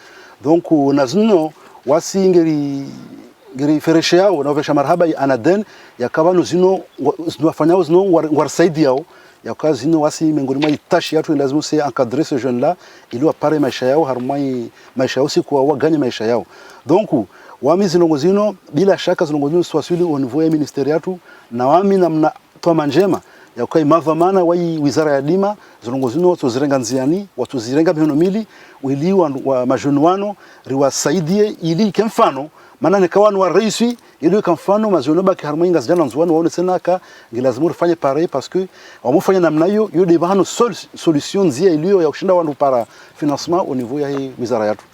donc nazino wasi ngeri fereshe yao na vesha marhaba ya Anaden yakaba zino wafanyao zino warsaidi yao yakawa zino wasi miongoni mwa tashi yatu lazima se encadrer ce jeune là ili wapare maisha yao harumai maisha yao si kwa waganye maisha yao donc wami zino bila shaka zino swasili au niveau ya ministère yatu na wami namna toma njema ya kwa mavamana wa wizara ya dima zino watu zirenga nziani watu zirenga miono mili ili wa majunuano riwasaidie ili kemfano maana nikawa wa reisi ili kemfano majuno baki harmoinga zijana nzuano waone tena ka ngilazima ufanye pareil parce que wamufanya namna hiyo de bano solution zia iliyo ya kushinda wandu para financement au niveau ya hii wizara yetu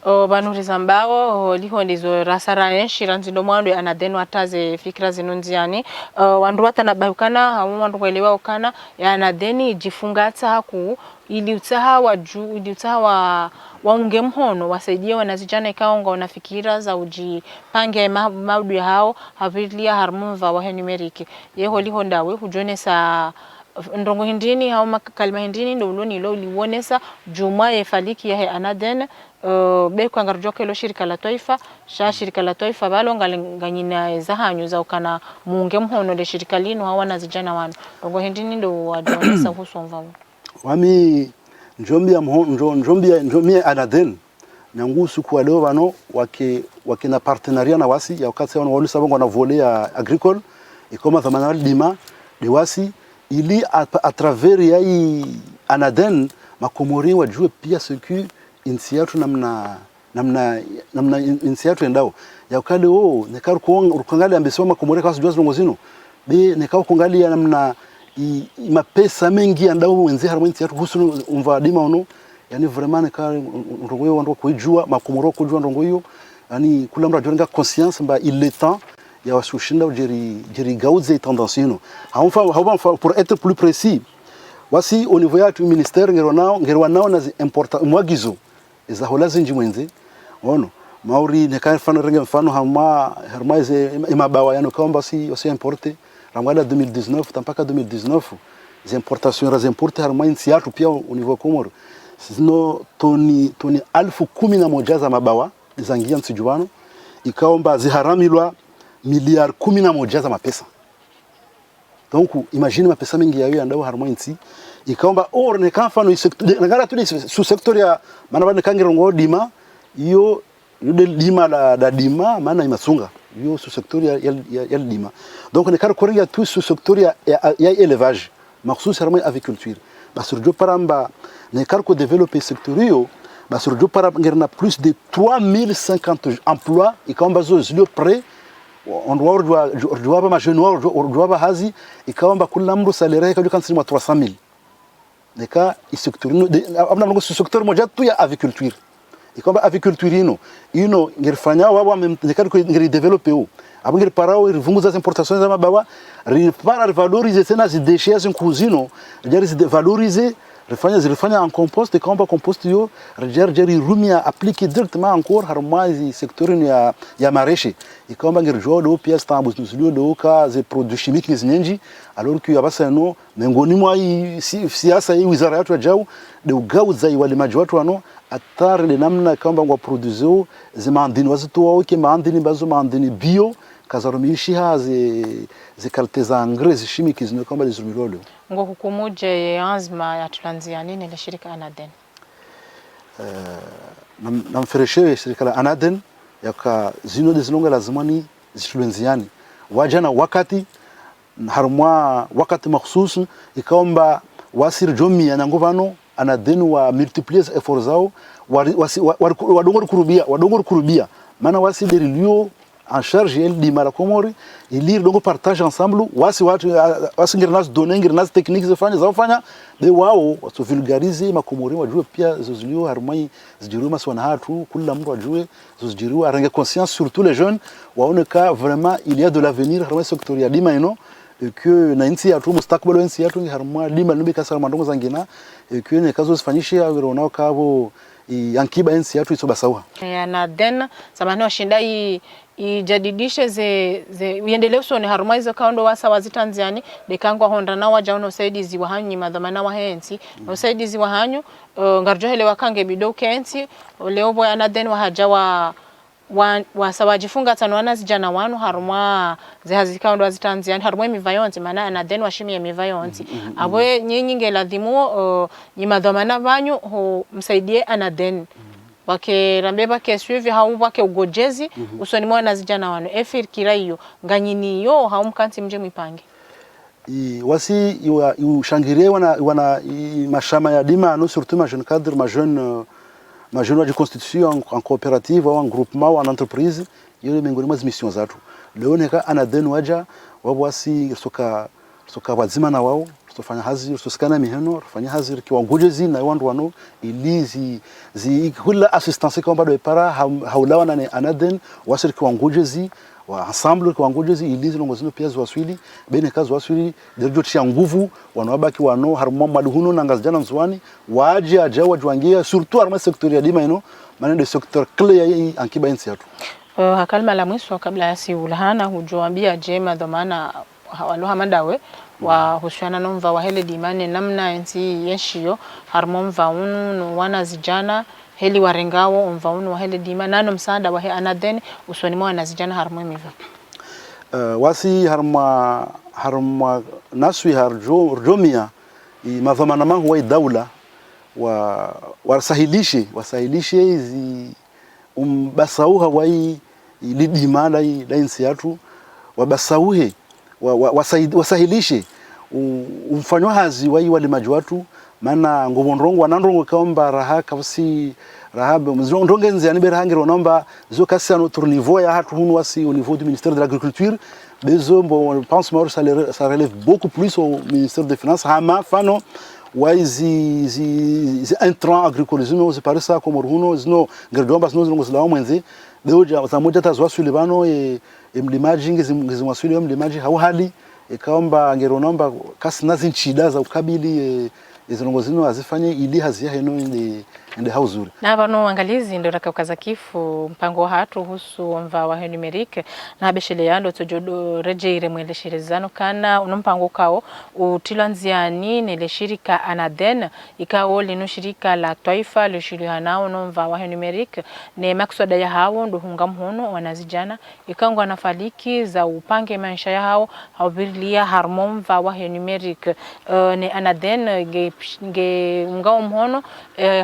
banuriza mbao liho ndizo rasara enshi ranzindo mwandu anadenu ataze fikira zinunziani wandu watanabahukana hamu wandu kuelewa ukana ya anadeni jifungata haku ili utaha waju ili utaha waunge mhono wasaidie wanazijana ikaonga wanafikira za ujipange maudu ya hao havilia harmunva wa henimeriki yeho liho ndawe hujonesa ndongo hindini hao makalima hindini ndo uloni ilo liwonesa juma yefaliki ya he anaden be kwangarujoka ilo shirika la taifa shirika la taifa balo nganyina zahanyu za ukana muunge mhono le shirika lino hao wanazijana wanu ndongo hindini ndo wajonesa husomva wami njombi anaden nyangusu kwa leo bano wake na partenariat na wasi ya wakati wana wali sabongo na volet ya agricole et comme zamana lima de wasi ili à travers yai anaden makomori wajue pia seku insiatu namna insiatu endao ya wakati nekaru kuangalia ambesoma makomori kwa sijua zongozino be nekaru kuangalia namna mapesa mengi andao wenzi harimo insiatu husu umvadima ono yani vraiment neka ndongoyo wando kujua makomoro kujua ndongoyo yani kula mra jonga conscience mba il est temps ya wasushinda jeri gauze tendance ino hawa pour être plus précis wasi au niveau ya tu ministère ngerwa nao na important mwagizo za holazi njimwenze ono mauri neka fano renga mfano harmaize imabawa yano kaomba si importe ramada 2019 tampaka 2019 les importations ras importe harmaize siatu pia au niveau Komoro sino toni 11,000 za mabawa zangia nsijuano ikaomba ziharamilwa miliari 11 za mapesa. Donc imagine mapesa mengi yayo andao harmoinsi ikaomba or ne kanfano ngara tu sous secteur ya mana bane kangirongo dima iyo de lima la dima mana imasunga yo sous secteur ya dima. Donc ne kar koringa tout sous secteur ya élevage maxus harmoin aviculture basurjo paramba ne kar ko développer secteur yo basurjo paramba ngerna plus de 3050 emplois ikaomba zo zilio près on doit ma jeune doit hazi ikaomba kula mru salaire yake kan sima 300,000 neka secteur abna mngo secteur moja tu ya aviculture ikaomba aviculture ino ngirfanya wao neka ngiri developer o abngir parao rivunguza importations za mabawa ripara valoriser tena zi déchets en cuisine jari zi valoriser rifanya en compost ikaomba compost yo jari rumia appliquer directement encore harmaizi secteur ya mareche ikaomba ngirjo do pia stambu nusio do ka ze produits chimiques nyenji alors que yabasa no mengoni mwa siasa hii wizara yetu ya jau de ugauza walimaji watu wano atare de namna ikaomba ngwa produzeo ze mandini wazitoa oke mandini bazo mandini bio kazarumishi haze qualités za engrais chimiques zino kamba lizumilolo ngo hukumuje azma ya tulanzia nini ile shirika Anaden namfereshe shirika la Anaden yaka zino dezinonga lazimani zitulenziani wajana wakati harmwa wakati makhsus ikaomba wasir jomi ya ngovano Anaden wa multiplier efforts zao wadongor kurubia maana wasi derilio en charge el di mala Komori ili donc partage ensemble wasi ngirnas donner ngirnas techniques za fanya de wao waso vulgariser makomori wajue pia zozilio harmai zijiruma swana hatu kula mtu wajue zozijirua arenge conscience surtout les jeunes waone ka vraiment il y a de l'avenir harmai sectoria dima ino et que na insi atu mustakbalo insi atu harmai dima nubi kasara mandongo zangina et que ne kazo zifanyishe awirona kavo yankiba insi atu isobasawa na den samani washinda ijadidishe ze uendelee usone harumaizo kaundo wasa wazitanziani dekangwa honda na waja uno usaidizi wa hanyu madhamana wa hensi na usaidizi wa hanyu ngarjohele wakange bido kensi leobo ya Anaden wa haja wa sawajifunga tanu wanazijana wanu harumwa zehazi kaundo wazitanziani harumwa mivayonzi mana Anaden wa shimi ya mivayonzi abwe nyinyi ngeladhimu nyimadhamana vanyu msaidie Anaden wake rambeba ke suivi hau wake ugojezi usoni mwa nazijana wano efir kiraiyo nganyini yo hau mkansi mje mwipange wasi ushangirie wana mashama ya dima no surtout ma jeune cadre ma jeune wa constitution en coopérative ou en groupement ou en entreprise yole mengoni mwa missions zatu leo neka Anaden waja wabo wasi soka wazima na wao tutafanya hazi tusikana miheno tufanya hazi kwa ngojezi na wandu wano ilizi kula assistance kwa bado para haulawa na anaden wasiri kwa ngojezi wa ensemble kwa ngojezi ilizi ngozino pia zwaswili bene kazi waswili derjo tia nguvu wanawabaki wano harmo maduhuno na ngazijana nzwani waje ajawa jwangia surtout harmo secteur ya dima ino maana de secteur clé ya ankiba insi yatu. Hakalma la mwisho kabla ya siulahana hujoambia jema dhamana waloha madawe wa husiana nomva wa hele dimane namna ensi yenshiyo harmo mva unu no wana zijana heli warengawo mva unu wa hele dima nano msaada wa he anaden usoni mwa nazijana harmo miva. Wasi harma naswi harjomia madhamana mangu wa daula wasahilishe hizi basauha wai lidima la insi yatu wabasauhe wasahilishe umfanywa hazi wai walimaji watu maana ngobondrongo wanandrongo kaomba raha kafsi rahabe mzondronge nzi anibe rahangiro naomba zo kasi à notre niveau ya hatu hunu wasi au niveau du ministère de l'agriculture bezo bon pense moi ça relève beaucoup plus au ministère des finances hama fano waizi intrants agricoles zino ziparisa kwa moruno zino ngerdomba zino ngozlawa mwenzi beoja zamoja tazwa sulibano mlimaji ngizimwasuli mlimaji hauhali ikaomba ngeronomba kasi nazi nchida za ukabili izilongozino azifanye ili hazia heno ende hauzuri na bano angalizi ndo rakaza kifu mpango hatu husu mva wa numerique na beshele yando tojodo rejeire mwelesherezano kana unompango kao utilanziani nele shirika anaden ikawo lino shirika la taifa le shirihanao nomva wa numerique ne maksada ya hao ndo hunga mhono wanazijana ikangwa nafaliki za upange maisha ya hao haubilia harmomva wa numerique ne anaden ge unga mhono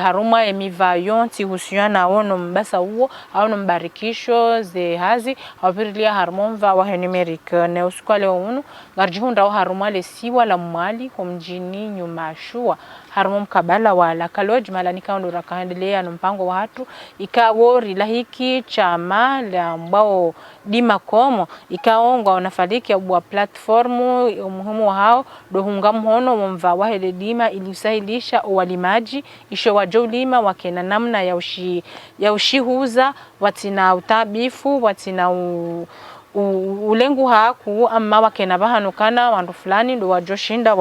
haruma emiva yonti husiana wono mbasa uo au mbarikisho ze hazi hawirilia harmonva wa numerique ne usikwale unu garjihunda wa haruma le siwa la mwali homjini nyuma shua harmom kabala wala kaloj malani kaondo rakaendelea no mpango wa hatu ikawo rilahiki chama la mbao dima komo ikaonga wanafaliki ya bwa platformu umuhimu hao dohunga mhono mva wa hele dima ilisahilisha walimaji isho wajolima wakena namna ya ushihuza watina utabifu watina ulengu haku amma wakena bahanukana wandu fulani ndo wajoshinda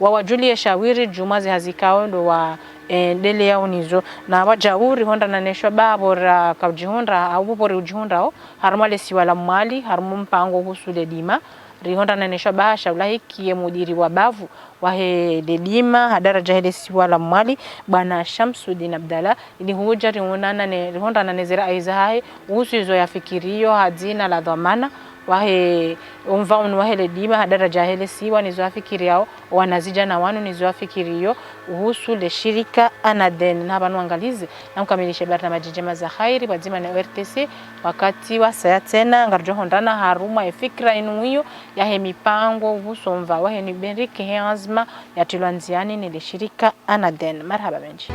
wawajulie shawiri jumazi hazikao ndo wa dele yao nizo na wajauri honda na neshwa babora kaujihonda au bopori ujihonda harmale siwala mwali harmu mpango husule dima rihonda na neshwa bahasha ulahiki ye mudiri wa bavu wahe delima hadara jahele siwala mwali bana Shamsuddin Abdalla ili huja rihonda na nezera aizahae uhusu izo ya fikirio hazina la dhamana wahe umvaunu wahele dima hadara jahele siwa nizo afikiri yao wanazija na wanu nizo afikirio uhusu le shirika anaden na haba nuangalizi na mkamilishe barnamaji jema za khairi wazima na RTC wakati wa saya tena ngarjo hondana haruma fikra inuyo ya hemipango uhusu umva wahe ni Benrike heazma ya tilanziani ni le shirika anaden. Marhaba benchi.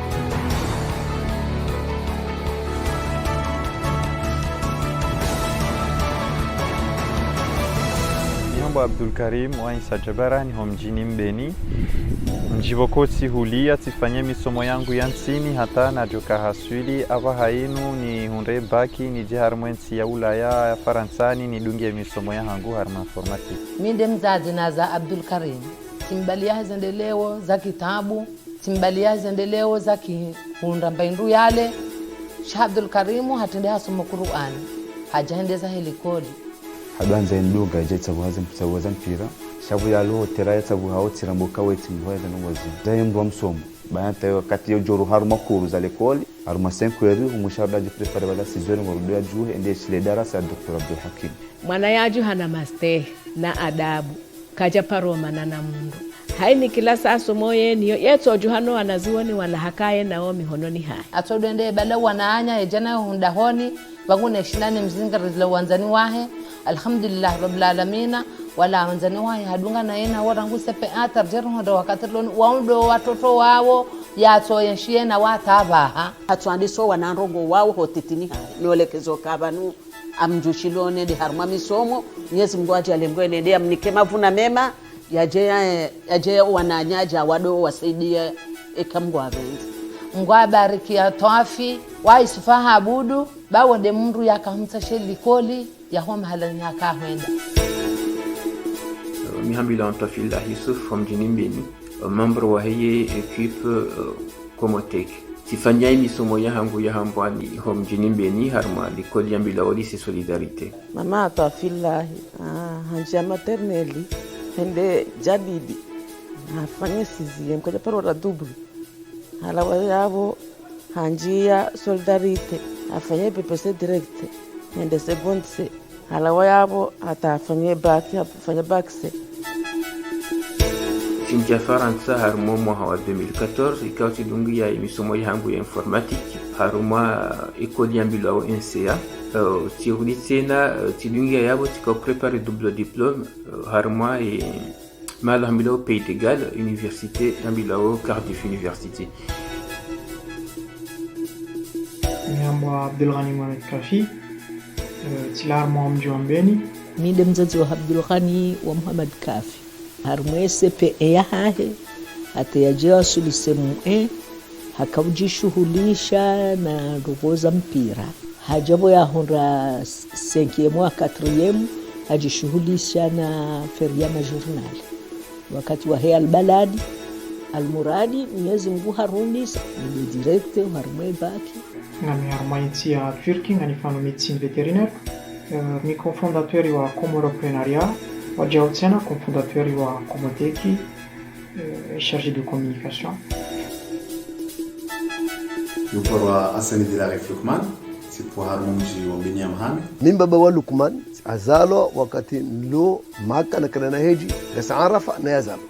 Abdul Karim wa Isa Jabara ni mjini Mbeni mjivokoti hulia tifanye misomo yangu ya nsini hata na joka haswili ava hainu ni hunde baki ni jiharmwensi ya Ulaya ya Faransani ni dungi ya misomo yangu harma informatique. Minde mzazi na za Abdul Karim timbalia zendeleo za kitabu timbalia zendeleo za kihunda mbaindu yale Sheikh Abdul Karim hatende hasomo Qur'an hajaendeza helikoli habanza induga jetsa buhaza mpira shabu yalo teraya tsabu hawo tiramboka weti mboza n'umuzi zayembo amsomo bayanta wakati yo joro haruma kuru za lekoli haruma 5 heures umushaba de prepare bala 6 heures ngorudo ya juhe ende shile darasa Dr. Abdul Hakim mwana yaju hana master na adabu kaja paroma na mundu haini kila saso moye niyo yeto juhano anaziwoni wala hakaye nao mihononi hai atodende bala wanaanya ejana hunda honi bagune shinane mzinga rizla wanzani wahe alhamdulillah rabbil alamin wala wanzani wahe hadunga na yena warangu sepe atar jerho ndo wakati lon waundo watoto wao yato yenshie na wataba hatwandiso wananrongo wao hotitini hai nolekezo kabanu amjushilone de harma misomo Mwenyezi Mungu ajalie ngwene ndia mnike mavuna mema yaje wananyaja wado wasaidie ekamgwa benzi ngwa barikia toafi wa isufaha abudu bawo de mru yakamta sheli koli ya homa halani yakahwenda Mihambila Antafillah Yusuf from Jinimbeni, membre wa heye equipe Komotek. Sifanya misomo yangu ya hambwani hom Jinimbeni harma likoli yambila Odyssey Solidarité. Mama Antafillah hanja maternelle hende jadidi nafanya sixième kwa parora double. Halawa yabo hanjia Solidarité afanye PPC direct hende seconde C. Halawa yabo atafanye back C. Cynthia Faransa harmo mwaka wa 2014 ikawa tidungia misomo yangu ya informatique haruma ekoli yambilo au NCA tirudi tena tidungia yabo tika prepare double diplôme haruma mal yambilo Pays de Galles université yambilo Cardiff University. Miambo Abdulghani Mohamed Kafi tilar Mohamed Jambeni mide mzazi wa Abdulghani wa Muhammad Kafi harumwese pe ya hahe atayajewa sulisemu hakawjishughulisha na rogoza mpira hajabo ya honra 5e wa 4e hajishughulisha na feriama journal wakati wa Real Baladi Almuradi Mwenyezi Mungu harundisa ni direct harumwe baki ngami harmaiti ya Turki ngani fano médecine vétérinaire mi cofondateur wa Comoroprenariat wajao tena cofondateur wa Komoteki chargé de communication. Yuporwa Asani Dilarif Lukman sipo harumji wa Benia Mohamed. Mimi baba wa Lukman azalo wakati lo Maka na kana heji yasaarafa na yazalo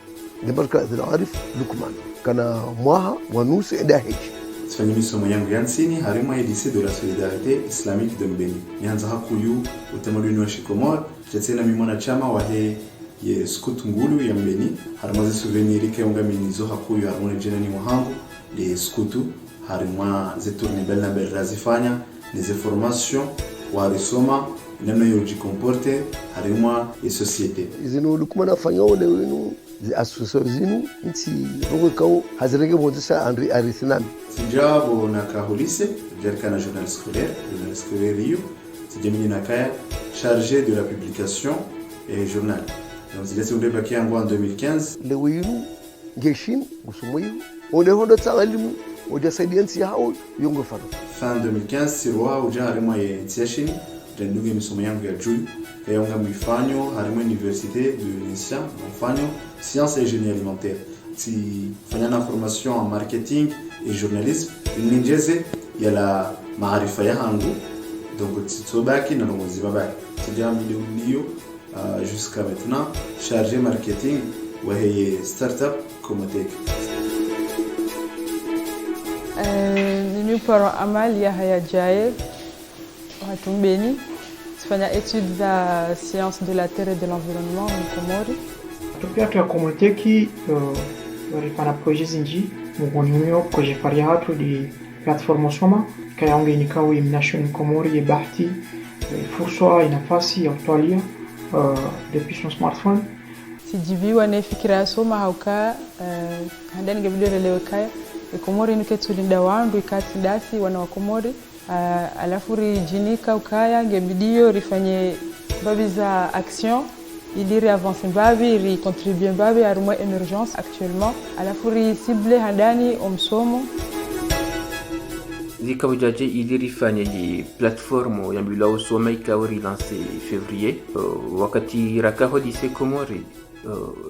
nibarka Dilarif Lukman kana mwaha wanusi enda heji Sifanya misomo yangu ya nsini harima Lycée de la Solidarité Islamique de Mbeni. Nianza hakuyu utamaduni wa Shikomor, tetena mimona chama wa he ye scout ngulu ya Mbeni. Harima ze souvenir ke unga minizo hakuyu harima jena ni muhangu de scoutu harima ze tourne belle na belle razifanya les formations wa risoma namna yo jikomporte harima e société. Izinu Lukman afanya ole wenu association zinu nti rogo kao hazirege bodisa Andri Arisinami. Sijabo na kahulise jerkana journal scolaire Rio sijamini nakaya chargé de la publication et journal. Donc zilese udebaki yangu en 2015 le winu geshin usumoyo ole hondo tsalimu oja saidiansi hao yongo fano fin 2015 sirwa uja harima ye tsiashini nduge misomo yangu ya juu yonga mifanyo harima université de Nisha mfanyo sciences et génie alimentaire si fanya na formation en marketing et journalisme ninjeze ya la maarifa yangu donc tsobaki na ngozi babaki tijami ndio jusqu'à maintenant chargé marketing wa heye startup Komotek. Mimi paro amali ya haya jaye watu Mbeni tufanya études za sciences de la terre et de l'environnement en Komori. Tupia tu ya Komoteki walifanya projet zinji mgonyo projet fariatu di platform soma kaya onge nikao imnation Komori bahati fursa inafasi ya utwalia depuis son smartphone sijibiwa na fikira soma hauka handani ngebidere leo kaya Komori niketulinda wandu ikati dasi wana wa Komori alafu rijinika ukaya ngebidio rifanye babi za action ili avance babi ri contribuer babi à rumwa émergence actuellement alafu ri cible handani omsomo Zika ujaje ili rifanye li platform ya mbila usoma ikawa relancé février wakati rakaho Lycée Komori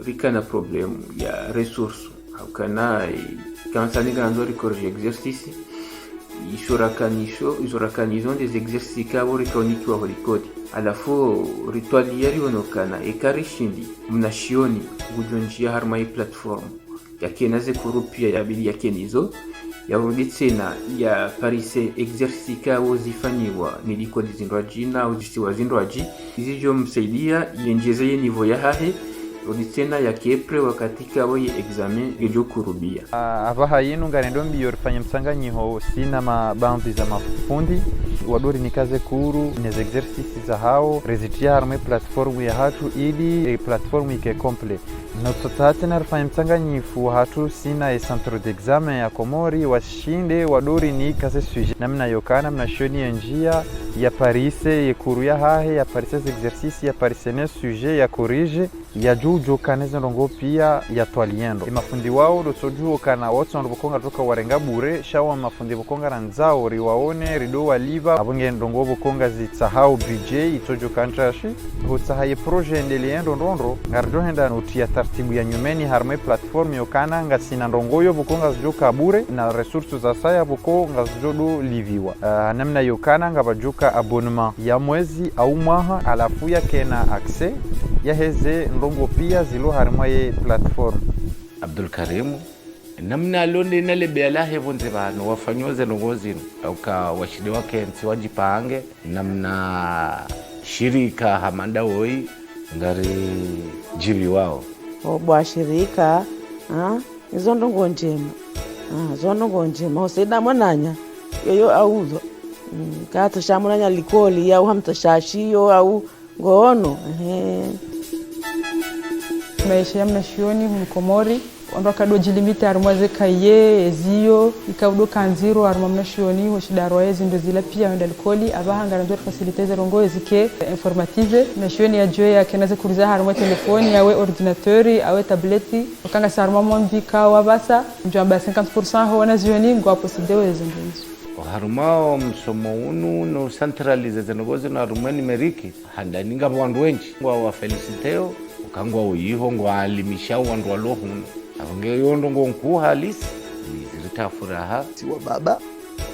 rikana problème ya ressources haukana kansani ganzo rikorje exercice isorakanizon des exercices kabo rikonikiwa holikodi alafu ritualieri onokana ekarishindi mnashioni gujonjia harma i platform yakenaze kurupia yabili yakenizo yarudi tena ya parise exercice kabo zifanyiwa nilikodi zindwaji na uzisiwa zindwaji izijo msaidia yenjezeye nivo ya hahe Oditena ya kepre wakati kawo ye examen ilio kurubia. Abaha yinu ngarendo mbiyo rifanya msanganyiho sina mabandi za mafundi wadori ni kaze kuru nez exercice za hao rezitia harme platform ya hatu ili platform ike komple na tutatate na rafanya mtanganyifu hatu sina e centre d'examen ya Komori washinde wadori ni kaze sujet namna yokana mnashoni ya njia ya parise ye kuru ya hahe ya parise exercice ya parise ne sujet ya corrige ya jujo kaneze ndongo pia ya twaliendo mafundi wao dosojuo kana wote ndobokonga toka warenga bure shawa mafundi bokonga ranzao riwaone rido waliva abunge ndongo bokonga zitsahau budget itojo kantrashi hotsahaye projet endeleendo ndondo ngardo henda notia tartibu ya nyumeni harme platform yokana ngasina ndongo yo bokonga zjoka bure na resources za saya bokonga zjodo liviwa namna yokana ngabajuka abonnement ya mwezi au mwaha alafu ya kena access ya heze ndongo pia zilo harmaye platform. Abdul Karimu namna londe nale beala hevonze bano wafanyoze ndongozino auka washide wake nsi wajipange namna shirika hamanda woi ngari jibi wao obwa shirika izo ndongo njema zono njema usida mwananya yoyo auzo kata shamulanya likoli au hamtashashiyo au ngono maisha ya mnashioni mkomori ondo kado jilimita armwaze kaye ezio ikaudo kanziro armwa mnashioni hoshidaro ezi ndo zila pia wenda likoli abahanga ndo faciliter rongo ezike informative mnashioni ya joya kenaze kuriza armwa telefoni yawe ordinateur awe tableti okanga sarmwa mondi kawa basa njamba 50% ho wanazioni ngo aposidewe ezingizo harumao msomo unu no centralize zenogozi na harumwa nimeriki handaninga bandu wengi wa feliciteo kangwa uyiho ngwa alimisha wandu walohunu avonge yondo ngonku halisi nizirita furaha tiwa baba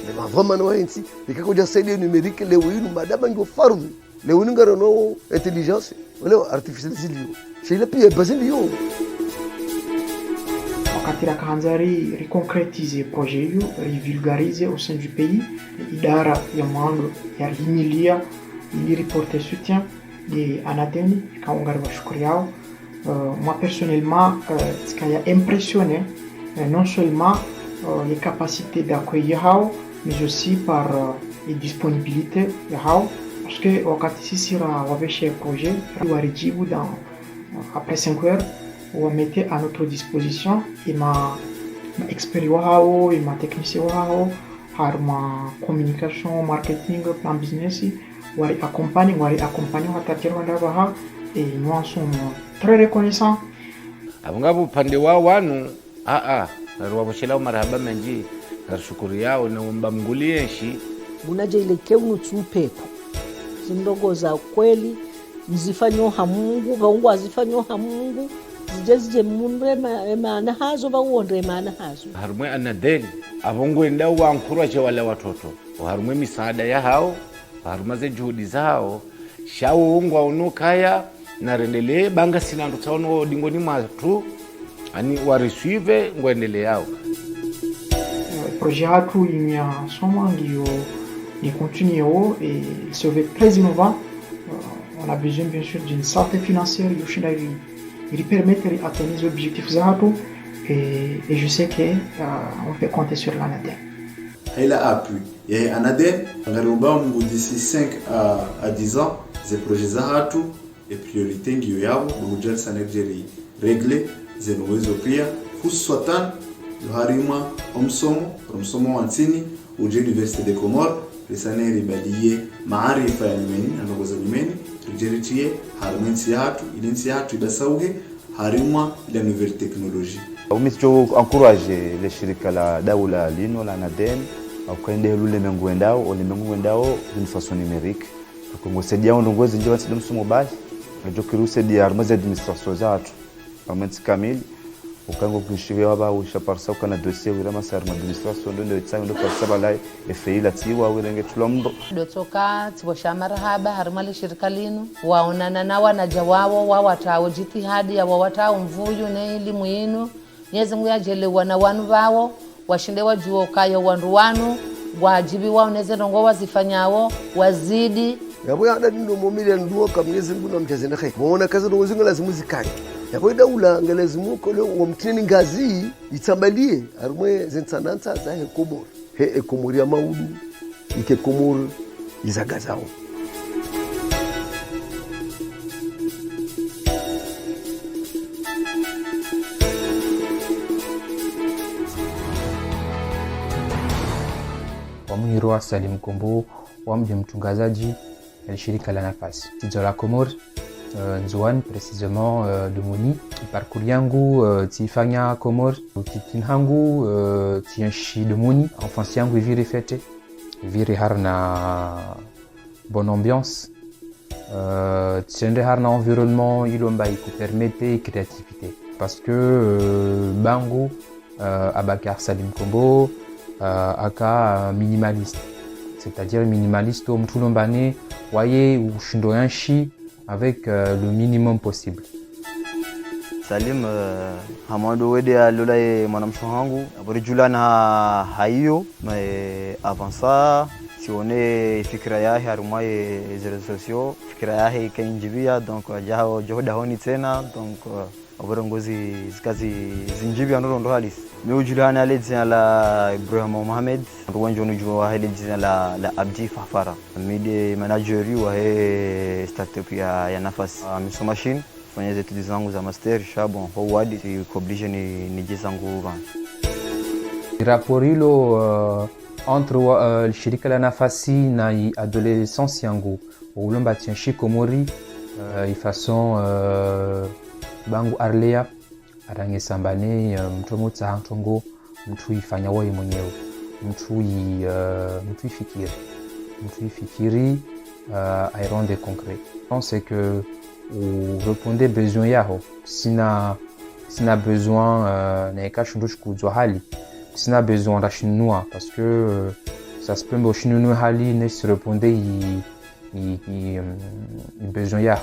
le mavoma no ensi ikakuja saidi numerique leo yinu madaba ngo fardu leo ngaro no intelligence leo artificielle zilio shila pia bazilio wakati la kanzari reconcrétiser projet yu revulgariser au sein du pays idara ya mwando ya himilia ili reporter soutien de Anadeni kaungari wa shukuri yao. Moi personnellement ce qui a impressionné non seulement les capacités d'accueil yao mais aussi par les disponibilités yao parce que wakati sisi wabeshe projet warijibu dans après 5 heures on mettait à notre disposition et ma expérience yao et ma technicien yao har ma communication marketing plan business wari accompagner watakiro ndabaha et nous en sommes très reconnaissants. Abangabo pande wao wanu waboshela marhaba menji ngarshukuri yao na umba mngulieshi munaje ile keu tsupepo zindogo za kweli mzifanyo ha Mungu baungu azifanyo ha Mungu zijezije munre maana hazo bawondre maana hazo harumwe anadeli abongo ndao wankuru ache wale watoto harumwe misaada ya hao harumaze juhudi zao shawo ungwa unukaya na rendele banga sina ndo taono dingoni matu ani warisuive ngwendele yao projet hatu imia soma ndio ni continue et il se veut très innovant. On a besoin bien sûr d'une santé financière il permet d'atteindre les objectifs zahatu et je sais que on peut compter sur l'ANADEN. Elle a appui et ANADEN ngariomba mungu d'ici 5 à 10 ans ces projets zahatu et priorité ngiyo yao bujal sanejeri regle zenwezo pia husuatan harimwa omsomo wansini uje Université des Comores lesane ribadiye maarifa ya nimeni anogoza nimeni tujeritie harmensi hatu idensi hatu ibasauge harimwa la nouvelle technologie. Umicho encourager le shirika la daula lino la ANADEN au kaende lule mengu wendao d'une façon numérique pour saidia ndongozi nje wansi msomo basi ndio kiruse dia armaze administration zatu amenti kamili ukango kushivya waba ushaparsa ukana dossier wala masar administration ndio itsanga ndio kwa sababu la efeila tiwa wilenge tulomdo dotoka tibosha marhaba harmali shirika lino waonana na wanajawao wawatao jitihadi ya wawatao mvuyu na elimu yenu nyezi nguyajelewa na wanu wao washinde wajuo kayo wandu wanu wajibi wao neze ndongo wazifanyao wazidi yabo ya dadi ndo momile nduo kamnyezi mbuna mchazenda kai muona kaza ndo zinga lazimu zikani yabo daula ngalazimu ko leo wamtini ngazi itambalie armwe zensananza za Komori Komori ya maudu ike Komori izaga zao. Wamuhirwa Salim Kombo wa mji mtangazaji ya shirika la Nafasi tizo la Comores Nzouane précisément de Moni. Parcours yangu tifanya Comores titin hangu tienshi de Moni. Enfance yangu iviri fete iviri harna bonne ambiance tiende harna environnement ilomba iku permettre créativité parce que bangu Abakar Salim Kombo aka minimaliste, c'est-à-dire minimaliste au mtulombane waye ushindo yanshi avec le minimum possible. Salim hamando wede alola mwanamsho wangu aborijula na haiyo avant ça sione fikra yake harumaye réseaux sociaux fikra yake kainjibia donc jao johoda honi tena donc aborongozi zikazi zinjibia ndo halisi Mujulana ledzina la Ibrahim Mohamed, Rwanjo nujua ledzina la Abdi Fafara. Mide manageri wa startup ya Nafasi. Machine fanya zetu zangu za master shabon forward oblige ni jizangu van. Rapport hilo entre shirika la Nafasi na adolescence yangu. Ulomba tienshi Komori façon bangu Arlea arange sambane mtu motsa hantongo mtu ifanya wewe mwenyewe mtu ifikiri ay rendre concret. Je pense que ou répondre besoin yao sina besoin na ekashundo shikuzwa hali sina besoin rashinua parce que ça se peut me shinunu hali ne se répondre i besoin yao.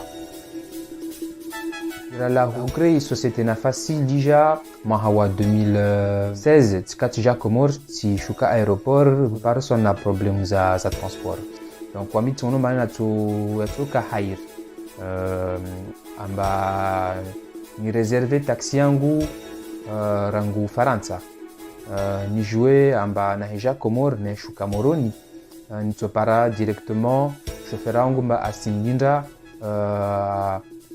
La concret société Nafasi déjà mahawa 2016 tikati ja Comores ti shuka aéroport personne na problème za transport donc kwa mitono maana tuka hair amba ni réserver taxi yangu rangu Faransa ni jouer amba na hija Comores na shuka Moroni ni topara directement chauffeur yangu mba asinginda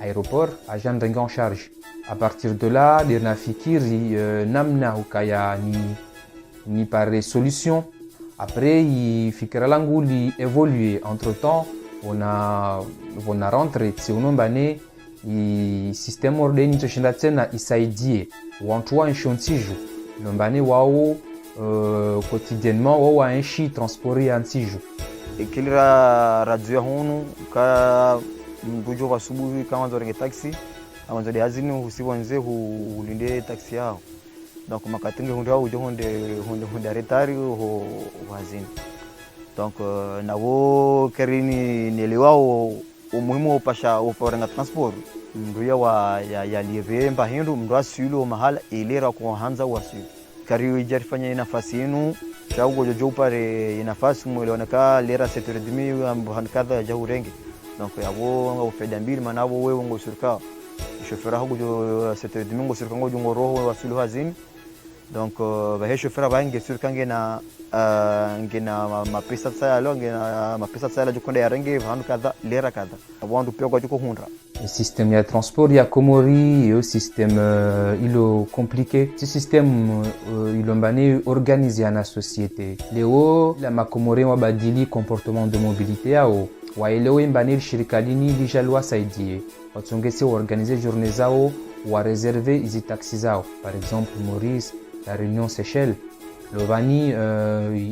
aéroport agent d'enga en charge. À partir de là, les nafikiri namna ukaya ni par solution. Après, il fikira langu li évoluer. Entre temps, on a rentré si on bane i système ordeni toshinda tena isaidie wantu wa nshontijo nombane wao quotidiennement wao wanshi transporter antiju ikilira radio hunu ka mbujo wa subuhi kama nzorenge taxi amanzo de hazini usibonze hulinde taxi yao donc makatenge hunde ujo hunde retari ho hazini donc nawo kerini nelewa umuhimu upasha uforenga transport mnduya wa ya lieve mba hindu mndu asilo mahala ilera ko hanza wasu kariyo ijarifanya nafasi yenu chago jojo pare nafasi mweleoneka lera 7:30 ambankadha jahurenge donc yabo ngo feda mbili manabo wewe ngo surka chauffeur hago jo 7:30 ngo surka ngo jo roho wasulu hazini donc ba chauffeur bange surka ngena mapesa tsaya lo ngena mapesa tsaya jo konda yarenge vandu kadha lera kadha abandu pego jo hundra. Le système de transport ya Komori et au système ilo compliqué. Ce système ilombane organisé na société. Leo la makomori wabadili comportement de mobilité yao. Waelewa mbane shirikalini lijalwa saidie. Watsongese organiser journée zao wa réserver izi taxi zao. Par exemple Maurice, la Réunion Seychelles. Lovani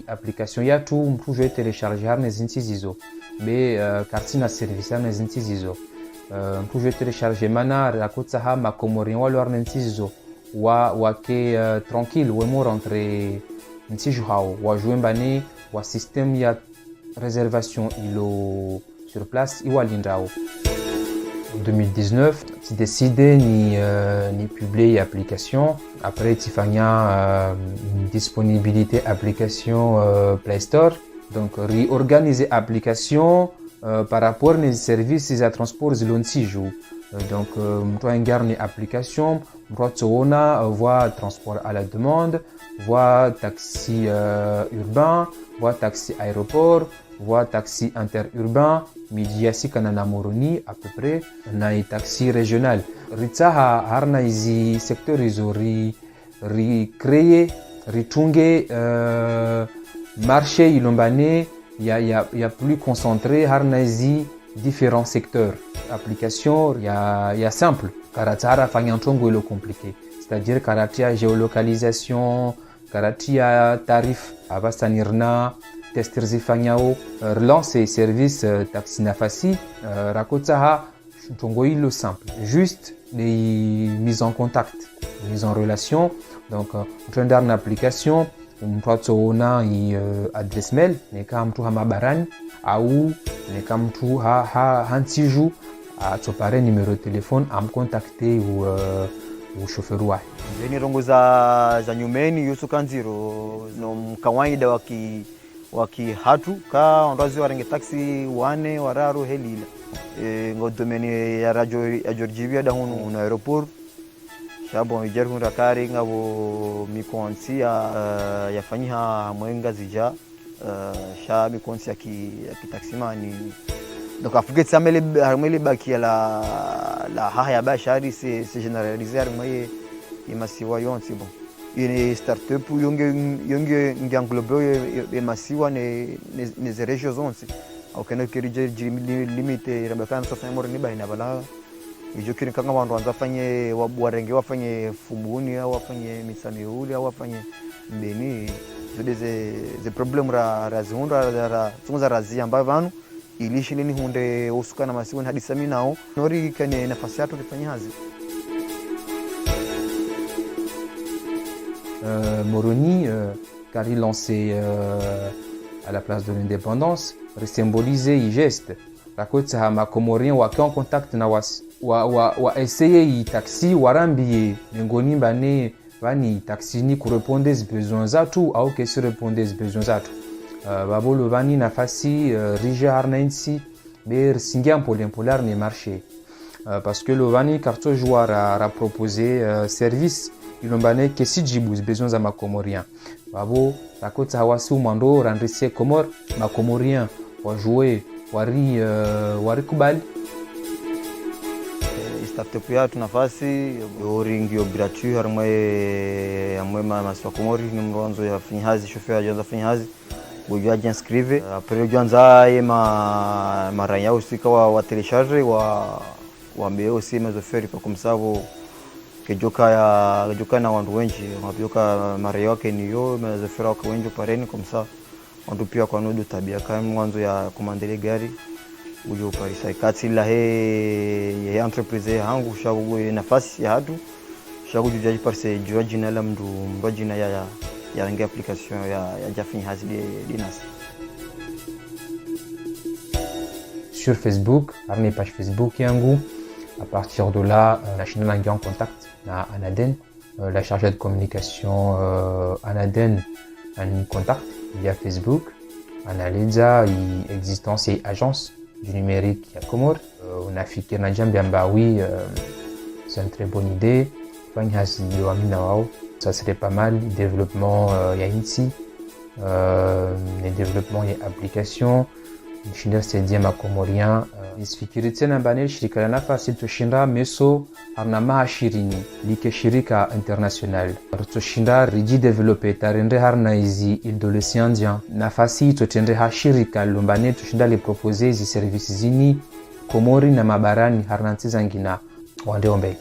application ya tu mtu je télécharger har nezinti zizo. Be kartina service har nezinti zizo. Mtu télécharger mana rakotsa ha makomori walo arnentizo wake tranquille wemo rentre ntiju hao wa jouembane wa système ya réservation ilo sur place iwalindao. En 2019 tu décidé ni publier application après tu fanya disponibilité application Play Store donc réorganiser application par rapport aux services à transport zilontijo donc mtu ingarni application mtu ona voie transport à la demande voie taxi urbain voie taxi aéroport voie taxi interurbain, Midiasika na Moroni à peu près, na taxi régional. Ritsaha harna izi secteur izo créé, ritunge marché ilombane ya plus concentré harna izi différents secteurs. Application ya simple, karatara fanyantongo ilo compliqué. C'est-à-dire karatia géolocalisation, karatia tarif abastanirna, tester zifanyao, relance service taxi nafasi, rakotsaha tongo ilo simple. Juste des mises en contact, mise en relation. Donc on a une application, on a une adresse mail, neka mtu hamabarani au neka mtu hantiju atopare numéro de téléphone am contacter ou chauffeur wake. Zeni rongo za nyumeni yusu kanziro no mkawaida waki hatu ka ondozi warenge taxi wane wararu helila ngodomeni ya Georgivia da hunu na aeroport shabo ijerhu rakari ngabo mikonsi ya fanyiha mwenga zija sha mikonsi ya taximani donc afuke tsamele harmele baki la haya bashari c'est généraliser moye imasiwa yonsi bon une start-up yonge nganglobe imasiwa ne régions onsi au kana kirije limite rabakana sofa mori ni baina bala ijo kiri kanga wandu wanzafanye warenge wafanye fubuni au wafanye misamiuli au wafanye mbeni zode problem razihunda tunza razia ambayo vanu ilishi nini hunde usukana masiwa hadi sami nao nori kane nafasi yatu tufanye hazi. Moroni, car il lancé à la place de l'indépendance, symboliser il geste. La côte Sahama Comorien wa en contact na wa essayer i taxi warambi ngoni bane vani taxi ni correspondre aux besoins zatu au que se répondre aux besoins zatu. Babolo vani nafasi rija harnensi ber singiam polar ne marché parce que le vani carto joueur a proposé service ilombane que si jibus besoin za makomorien babo takota hawasi umando randrise komor makomorien wa jouer wari kubali startup ya tunafasi oringio gratuit harmwe maswa komori ni mronzo ya fanyazi chauffeur ya fanyazi bujua jinscrive après janza maranya usika wa télécharger wa mbeo aussi mazoferi kwa kumsavo kejoka na wandu wengi wapioka mara yake niyo mazofera kwa wengi pareni kumsa wandu pia kwa nudu tabia kama mwanzo ya kumandele gari ujo parisa kati la he ya entreprise hangu shabu nafasi ya hatu shabu jujaji parse jua jina la mdu mbajina ya rangi application ya jafini hazi dinas sur Facebook, arme page Facebook yangu. À partir de là, la chaîne est en contact na Anaden, la chargée de communication Anaden en contact via Facebook. Analysa existence et agence du numérique à Comores. On a fait que oui, c'est une très bonne idée. Ça serait pas mal. Développement il y a ici, les développements et applications. Nishinda saidia makomorian isifikiri tena banel shirika la nafasi toshinda meso harna 20 like shirika international toshinda riji developer tarende harna izi indolesiandia nafasi totende ha shirika lombane toshinda le proposer izi services zini Komori na mabarani harna ntizangina wandeombe.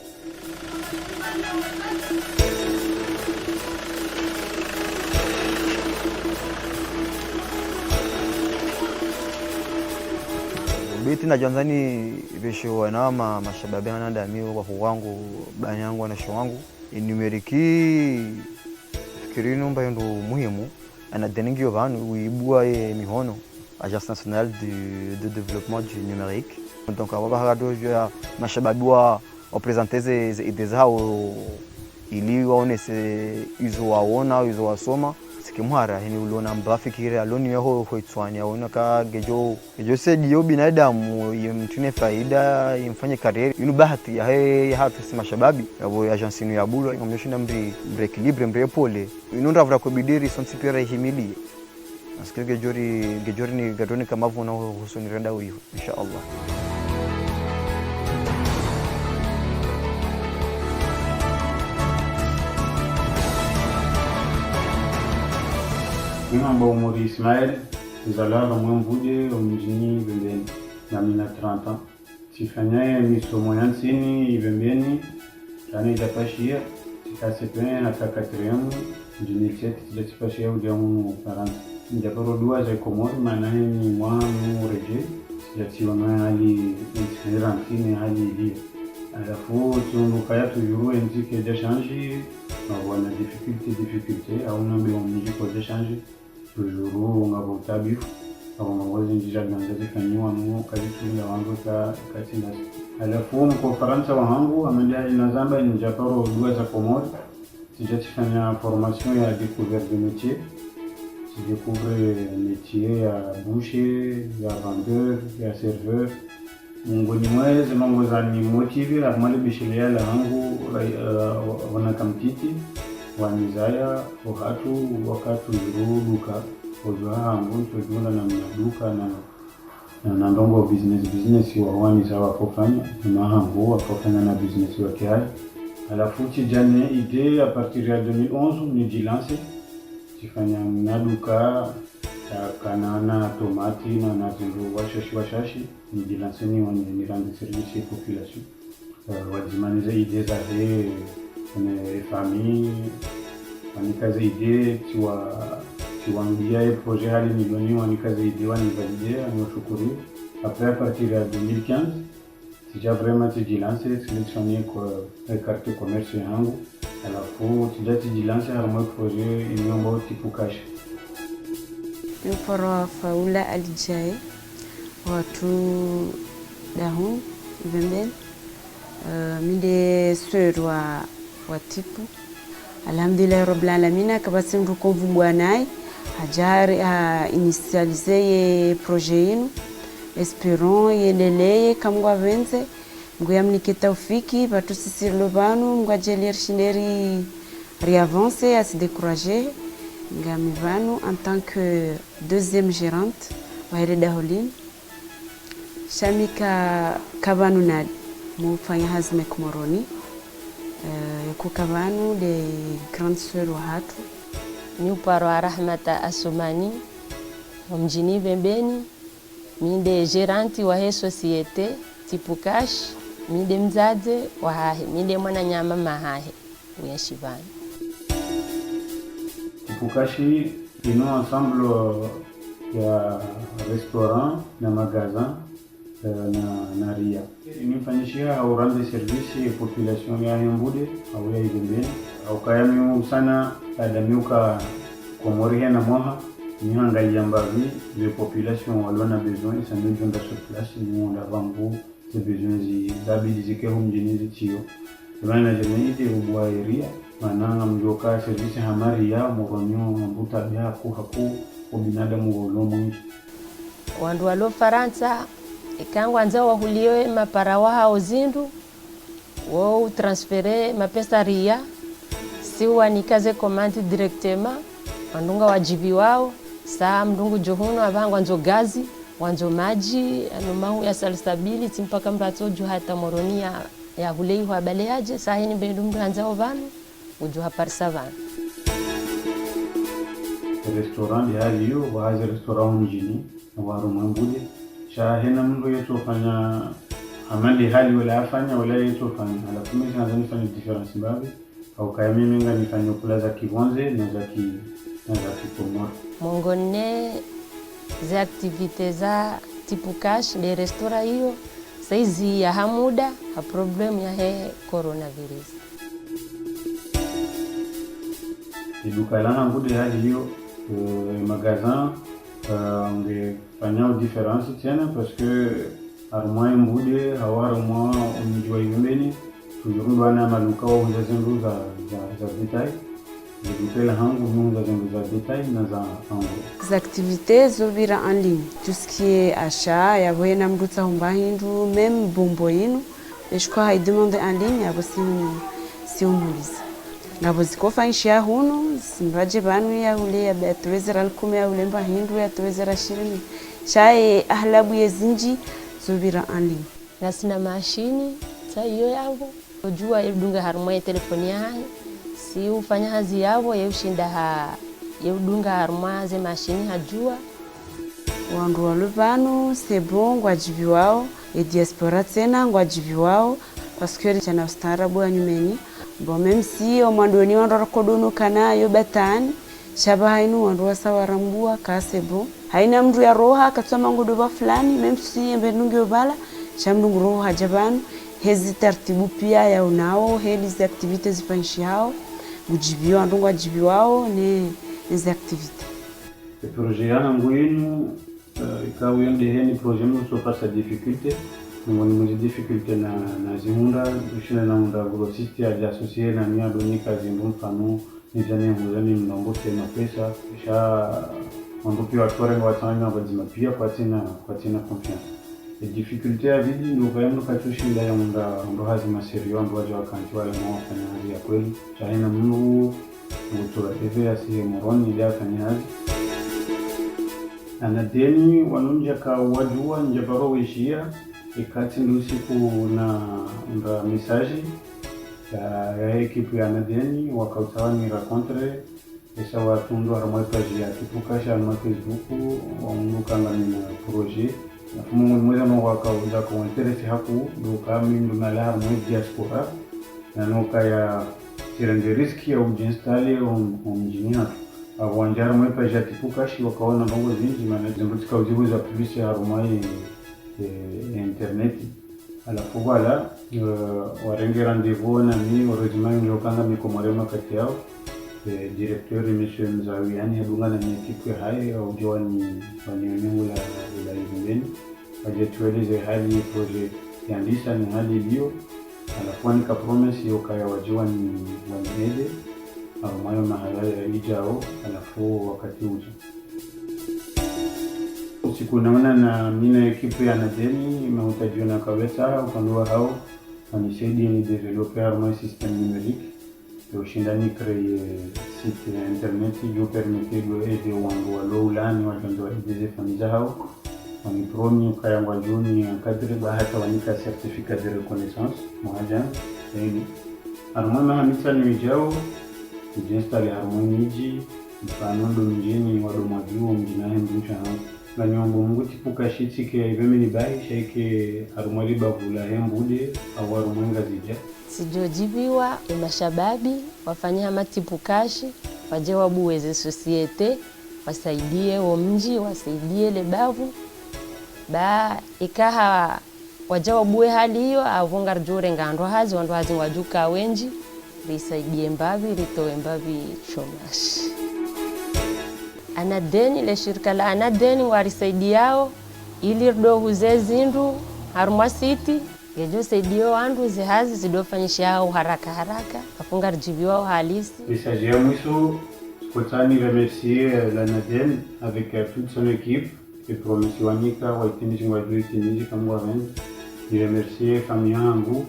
Biti na janzani besho wanama mashababe hananda miu kwa wangu bani yangu na sho wangu numeriki fikiri mba yondo muhimu ana deningi yovanu uibua mihono Agence nationale de développement du numérique. Donc aba hado ya mashababe wa présenter des idées zao ili waonese izo waona izo wasoma sikimwara yani uliona mbafikiri aloni yeho hoitswani aona ka gejo se dio binadamu yemtune faida yemfanye career inu bahati ya hatu si mashababi abo agence inu ya bulu ngomyoshinda mbre equilibre mbre pole inu ndavra ko bidiri son sipira himili nasikiri gejori ni gadoni kama vuna husuni renda huyo insha Allah. Mimi ambao Mori Ismail nizaliwa Mwembude mjini Bembeni na mina 30 ans. Tifanya misomo ya nsini Bembeni tani japashia tikasepene na kakatremu mjini cheti tijapashia ujamu Faransa. Njaparo dua za Komori maana ni mwamu reje sijatiwa hali nsini hali hiyo. Alafu tunduka ya tujuru nzike de changer wana difficulté au nambe onji ko de changer toujours ngabo tabifu au mawazi njija ganza zifanywa mu kazi ya wangu katina. Alafu mko Faransa wangu amelia inazamba ni Japaro dua za Komori sijatifanya formation ya découverte de métier. Je découvre métier ya boucher, ya vendeur, ya serveur. Mungoni mwezi mangoza ni motive amali bishilia la hangu wana kamtiti wanizaya wakati ruduka ojwa hangu tujuna na mnaduka na ndongo business wa wani sawa kufanya na hangu wakafanya na business wake hai. Alafu tijane idée à partir de 2011 nijilance tifanya mnaduka kanana tomati na nazindu washashi nijilanseni wani rendre service population wajimaniza idée za famille wanikaza idée tiwangia projet hali milioni wanikaza idée wani validé anashukuru. Après à partir de 2015 tija vraiment tijilance sélectionné carte commerce yangu. Alafu tijilance harmo projet imeomba Tipukash. Niporo Faula Alijae watu dahu Bembeni minde sœur wa Tipu. Alhamdulillah rabbil alamin kabasi ndukomvu bwanai hajari initialize projet yenu. Espérons yendelee kamwa venze nguyamnike taufiki batu sisi lobanu ngwajelir shineri riavance à se décourager. Ngamivanu en tant que deuxième gérante wa Daholin Shamika Kavanu na mufanya hazme Komoroni kukavanu de grande sœur wa hatu ni uparo Rahmata Asumani mjini Bembeni minde gérante wa he société Tipukash minde mzaze wa hahe minde mwana nyama mahahe uyashivani. Tipukashi ino ensemble ya restaurant na magasin na ria. Inifanyishia au rendre service population ya Mbude au ya Bembeni au kayami sana adamiuka Komori na moha ni hangalia mbavi les populations walona besoin ça nous donne sur place nous on a vangu ces besoins zabilizike humjini zitio bana jamii de ubwairia mananga mjoka service hamari ya muronyo mbuta bya haku obinadamu wolomo wandu walo Faransa ikangwa nza wahuliwe maparawa hao zindu wo transfere mapesa ria siwa nikaze commande directement wandunga wajibi wao saa mdungu johuno abangwa nzo gazi wanzo maji anomahu ya salstability mpaka mbato jo hata moronia ya hulei wa baleaje saa hini bendu mdu anzao vanu ujo haparisa vanu. Restaurant ya hiyo wazi restaurant mjini wa Mbude shahena mndu yetu fanya amali hali wala afanya wala yetu fanya alafu mimi sana nifanya difference babi au kaya mimi nga nifanya kula za kivonze na za Komori. Mongone za activite za Tipukash de restaurant hiyo saizi ya hamuda ha problem ya he coronavirus. Iduka lana Mbude hali hiyo magasin ngefanya différence tena parce que armoire Mbude hawara mwa umjua Bembeni toujours bana maluka wa zindu za détail. Les activités zovira en ligne, tout ce qui est achat, ya voyena mbuta humbahindu, même bomboinu, et je crois qu'ils demandent en ligne, ya si umuliza. ngavo zikofanyisha hunu simraje banu ya ule ya betwezera 10 ya ule mba hindu ya twezera 20 shaye ahlabu yezinji zubira anli nasina mashini sa iyo yavo ujua yudunga harumwa ya telefoni yahe si ufanya hazi yavo ya ushinda yudunga harumwa ze mashini hajua wandu waluvanu sebo ngwajibi wao e diaspora tena ngwajibi wao paskeri chana ustaarabu ya nyumeni bo memsi o mwandoni wandu rakodono kana yo batani shaba hainu wandu wasawarambua kasebo haina mdu ya roha katsoma ngudoba fulani memsi embe nungi obala shamdungu roha jabanu hezi tartibu pia ya unao hezi activities zifanyishi hao ujibi wandu ngwajibi wao ne hizi activities projet yana ngwenu ikawa yende heni projet mu so passa difficulté ngoni mu difficulté na zihunda ushina na unda grossiste ya associé na mia donika zimbu pano ni jani ngozani mnombo tena pesa kisha ndo pia watore watanya bazima pia kwa tena confiance les difficultés à vidi ndo kaemno katushinda ya ndo hazima serio ndo waje wakanti wale mwafanya ya kweli chaina mnu mtoa eve asi moroni ya kanyazi anadeni wanunja ka wajua njabaro wishia ikati ndusiku na unda message ya ekipu ya anadeni wakautawani racontre esa watundu haramai page ya kipukasha na Facebook wamunuka ngani projet na fumu mweza no wakauza kwa interest hapo ndo kami ndo na la mo diaspora na noka ya tirande riski ya ujinstali umjini awanjara mwe page ya kipukashi wakaona bongo zinji maana zimbutika uzibuza publicity harumai internet alafu voilà warenge rendez-vous na mi heureusement nilokanga mikomorema kati yao directeur monsieur Mzawi yani adungana na ekipu hai au jwani eneo la Ibeni aje tueleze hali projet yandisha ni hali hiyo alafu nika promise hiyo kaya wajua ni wanede au mayo mahala ya ijao alafu wakati uje usiku naona na mina ekipu ya nadeni imehitajiwa na kabisa upande hao wanisaidie ni developer my system numerique ushindani créer site internet yo permettre de aider wangu walolani wajando wajeze famiza hao wani promi kaya wajuni kadri bahata wanika certificat de reconnaissance moja yani armana hamisa ni jao kujinstali harmoniji mfano ndo mjini wado majuo mjina hembusha na nyombo mungu tipuka shiti ke vemeni bai sheke harumali bavula hembude au harumwenga zija sijojibiwa mashababi wafanya matipukashi waje wabuweze societe wasaidie mji wasaidie lebavu ba ikaha waje wabuwe hali hiyo avonga jure ngando hazi wandu hazi wajuka wenji risaidie mbavi ritoe mbavi chomashi anadeni le shirika la anadeni warisaidiao ili ndo huze zindu harumwa city gejo saidio wandu zihazi zidofanyisha haraka afunga rijibiwa halisi message ya mwisho kotani remercier l'ANADEN avec toute son équipe et promisi wanika waitimizi ngwajuitimizi kama waven ni remercier famille yangu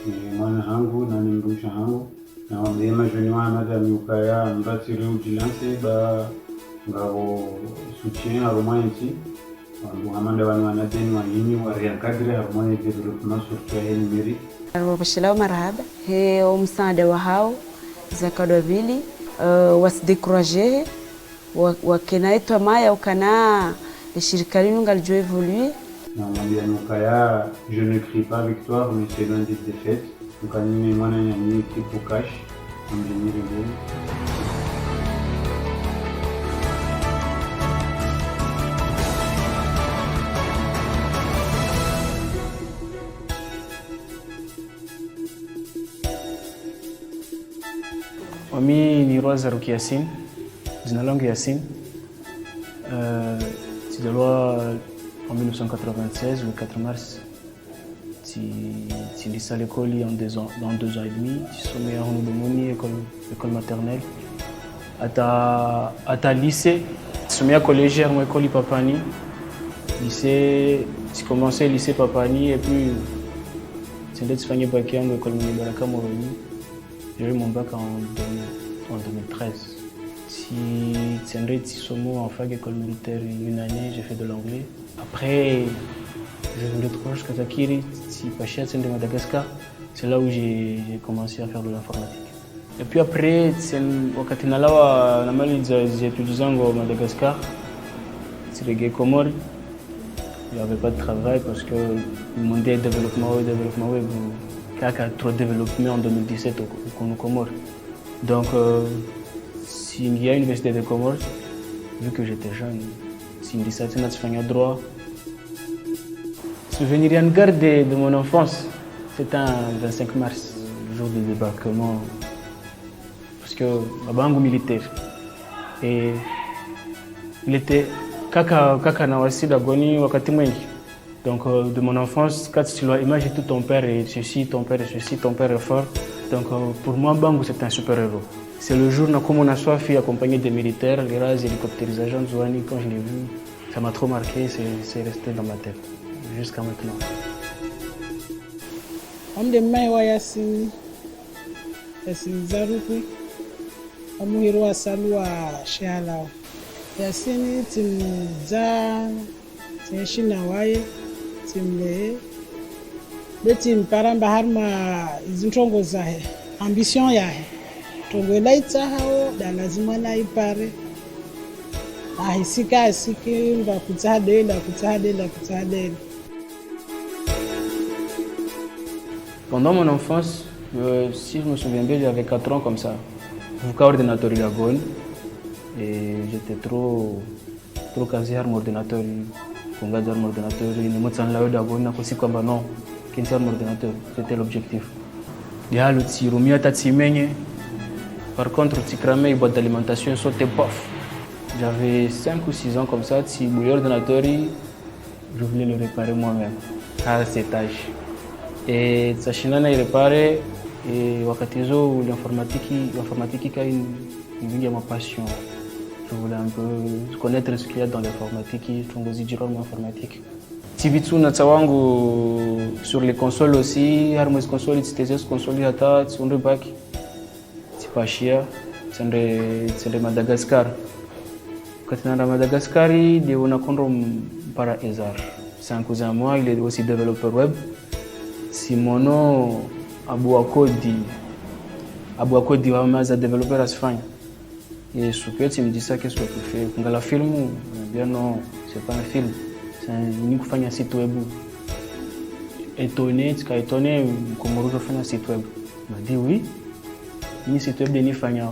ni mwana hangu na nimrusha hangu na wamema joni wana da miukaya mbati reujilance ba ngao soutien aromainti Muhammad wanadeni wa yini wa riakadri harmoni development software numerique wabashilao marhaba he msaada wa hao zakadovili wasidekuraje wakenaitwa maya ukana shirika linu ngalijua evoluer na mwambia nukaya je ne crie pas victoire mais c'est l'un des défaites ukanime mwana nyamini kipu cash mjini rebeli Mimi ni Roza Ruki Yasin, jina langu Yasin. Tulizaliwa en 1996, le 4 mars. Tulisa l'école dans 2 ans et demi. Tusomea hunu domoni école maternelle. Ata lycée, tusomea collège à école Papani. Lycée, j'ai commencé lycée Papani et puis j'ai fait une école Baraka Moroni. J'ai eu mon bac en 2013. Si Tsendré Tissomo en fac école militaire une année, j'ai fait de l'anglais. Après, je voulais trop jusqu'à Zakiri, si Pachia de Madagascar. C'est là où j'ai commencé à faire de l'informatique. Et puis après, wakati nalawa na mali zetu zangu au Madagascar, c'est les Comores. Il n'y avait pas de travail parce que le monde est développement web, kaka trop développé en 2017 au Comores. Donc, s'il y a une université de Comores, vu que j'étais jeune, s'il me dit ça, c'est un droit. Souvenir en garde de mon enfance, c'était un 25 mars, le jour du débarquement, parce que la banque militaire. Et il était kaka na wasi d'agoni wakati mwingi. Donc de mon enfance, quand tu dois imaginer tout ton père et ceci, ton père et ceci, ton père est fort. Donc pour moi, Bangu c'est un super héros. C'est le jour où on a soif accompagné des militaires, les rases hélicoptérisations de Zouani, quand je l'ai vu, ça m'a trop marqué, c'est resté dans ma tête, jusqu'à maintenant. Amde mai wa yasin zaruku amuhiro asalwa shala yasin timza tinshina waye timle betim paramba harma zintongo zahe ambition yahe tongo laita hao da lazima na ipare ahisika asiki mba kutadela. Pendant mon enfance, si je me souviens bien, j'avais 4 ans comme ça. J'ai ordinateur il a gone et j'étais trop casé à mon ordinateur. Quand on regarde mon ordinateur, il me montre là où d'abord n'a aussi comme non, qu'il c'est mon ordinateur. C'était l'objectif. Il y a le tir, au mieux t'as par contre, tu cramais une boîte d'alimentation, sautait pof. J'avais 5 ou 6 ans comme ça, si l'ordinateur, je voulais le réparer moi-même à cet âge. Et Tsachinana il réparait et wakatizo l'informatique a une ma passion. Je voulais un peu connaître ce qu'il y a dans l'informatique, je voulais informatique. Tibitsu na tsawangu sur les consoles aussi, harmonis console, tizes console hata tsundre back. Tipashia, tsendre Madagascar. Quand on est à Madagascar, il on a para Ezar. C'est un cousin à moi, il est aussi développeur web. Simono Abouakodi Wamaza développeur à Espagne. Et ce que tu me dis ça, qu'est-ce que tu fais? Quand la film, bien non, c'est pas un film, c'est un site web. Étonné, tu as étonné, comment je fais un site web? Il m'a dit oui, un site web de Nifanya.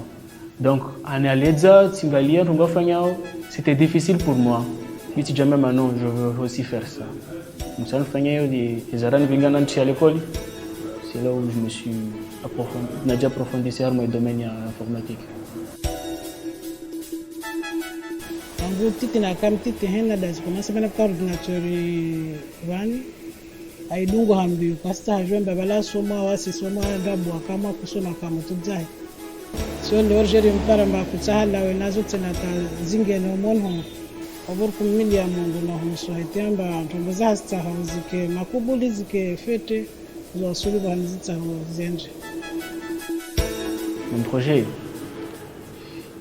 Donc, en Aledza, Timbalia, c'était difficile pour moi. Je me suis dit jamais maintenant, je veux aussi faire ça. C'est là où je me suis approfondi sur mon domaine informatique. Angu titi na kam titi henna das kuna sabana coordinateur wani aidungo hambi pasta hajomba bala soma wasi soma ndabu kama kusoma kama tudzai so ndio jeri mpara mba kutsahala wenazo tena ta zingene monho oburku milia mungu na humswaite amba ntomboza sta hazike makubuli zike fete zo sulu banzitsa zenje. Mon projet